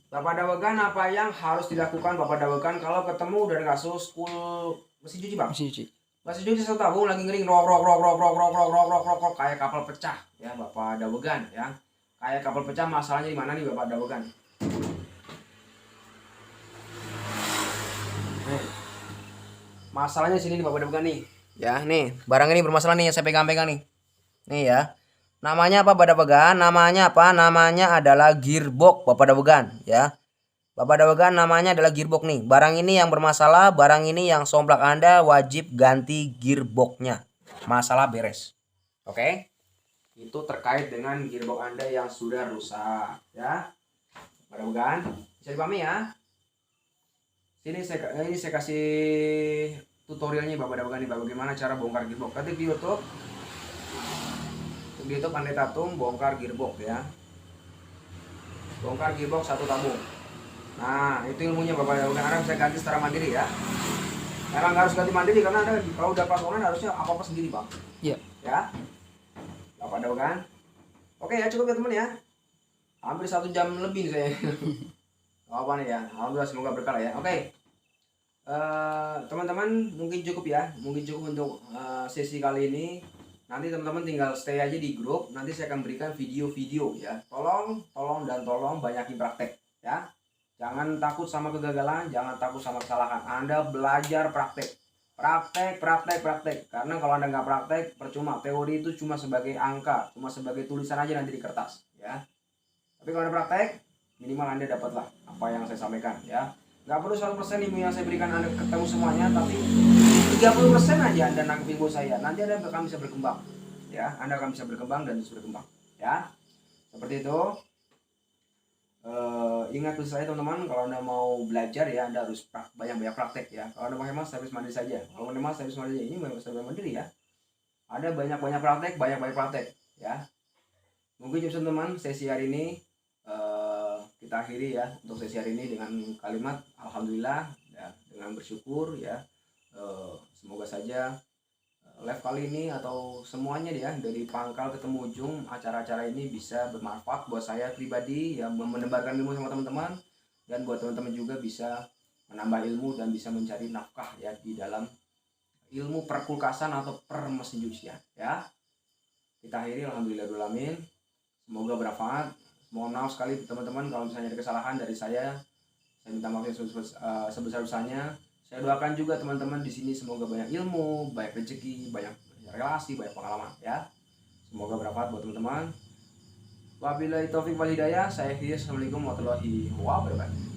Bapak dabugan, apa yang harus dilakukan Bapak dabugan kalau ketemu dan kasus mesin cuci Bang? Mesin cuci. Masih cuci satu tabung lagi ngering rok rok rok rok rok rok rok rok rok rok rok kayak kapal pecah ya Bapak Dawegan ya. Kayak kapal pecah, masalahnya di mana nih Bapak Dawegan? Nih. Masalahnya sini nih Bapak Dawegan nih. Ya, nih, barang ini bermasalah nih yang saya pegang-pegang nih. Nih ya. Namanya apa Bapak Dawegan? Namanya apa? Namanya adalah gearbox Bapak Dawegan ya. Bapak Dawegan namanya adalah gearbox nih. Barang ini yang bermasalah, barang ini yang somplak Anda wajib ganti gearboxnya. Masalah beres. Oke? Itu terkait dengan gearbox Anda yang sudah rusak ya. Bapak Dawegan, bisa dipahami ya? Ini saya kasih tutorialnya Bapak Dawegan nih, bagaimana cara bongkar gearbox. Ketik di YouTube. Di YouTube Pandai Tatung bongkar gearbox ya. Bongkar gearbox satu tabung. Nah, itu ilmunya Bapak Dawegan. Anda bisa ganti secara mandiri ya. Memang harus ganti mandiri karena Anda kalau udah kelas online harusnya apa-apa sendiri, Bang. Iya. Ya. Bapak Dawegan. Oke ya, cukup ya teman ya. Hampir 1 jam lebih nih saya. Apa nih ya. Alhamdulillah, semoga berkah ya. Oke. Teman-teman mungkin cukup ya. Mungkin cukup untuk sesi kali ini. Nanti teman-teman tinggal stay aja di grup. Nanti saya akan berikan video-video ya. Tolong banyakin praktek ya. Jangan takut sama kegagalan, jangan takut sama kesalahan. Anda belajar praktek. Praktek. Karena kalau Anda nggak praktek, percuma. Teori itu cuma sebagai angka, cuma sebagai tulisan aja nanti di kertas, ya. Tapi kalau Anda praktek, minimal Anda dapatlah apa yang saya sampaikan, ya. Nggak perlu 100% ilmu yang saya berikan Anda ketemu semuanya, tapi 30% aja Anda nangkep ilmu saya. Nanti Anda akan bisa berkembang, ya. Anda akan bisa berkembang dan terus berkembang, ya. Seperti itu. Ingat pesan saya teman-teman, kalau Anda mau belajar ya Anda harus banyak-banyak praktek ya. Kalau Anda mau hemat servis mandiri saja. Kalau mau hemat servis mandiri ini memang servis mandiri ya. Ada banyak-banyak praktek ya. Mungkin teman-teman sesi hari ini kita akhiri ya untuk sesi hari ini dengan kalimat alhamdulillah ya, dengan bersyukur ya. Semoga saja live kali ini atau semuanya ya dari pangkal ketemu ujung acara-acara ini bisa bermanfaat buat saya pribadi ya, menebarkan ilmu sama teman-teman, dan buat teman-teman juga bisa menambah ilmu dan bisa mencari nafkah ya di dalam ilmu perkulkasan atau permesin cucian ya. Kita akhiri alhamdulillahirobbilalamin. Semoga bermanfaat. Mohon maaf sekali teman-teman kalau misalnya ada kesalahan dari saya minta maaf yang sebesar-besarnya. Saya doakan juga teman-teman di sini semoga banyak ilmu, banyak rezeki, banyak relasi, banyak pengalaman ya. Semoga bermanfaat buat teman-teman. Wabillahi taufik wal hidayah. Saya Assalamualaikum warahmatullahi wabarakatuh.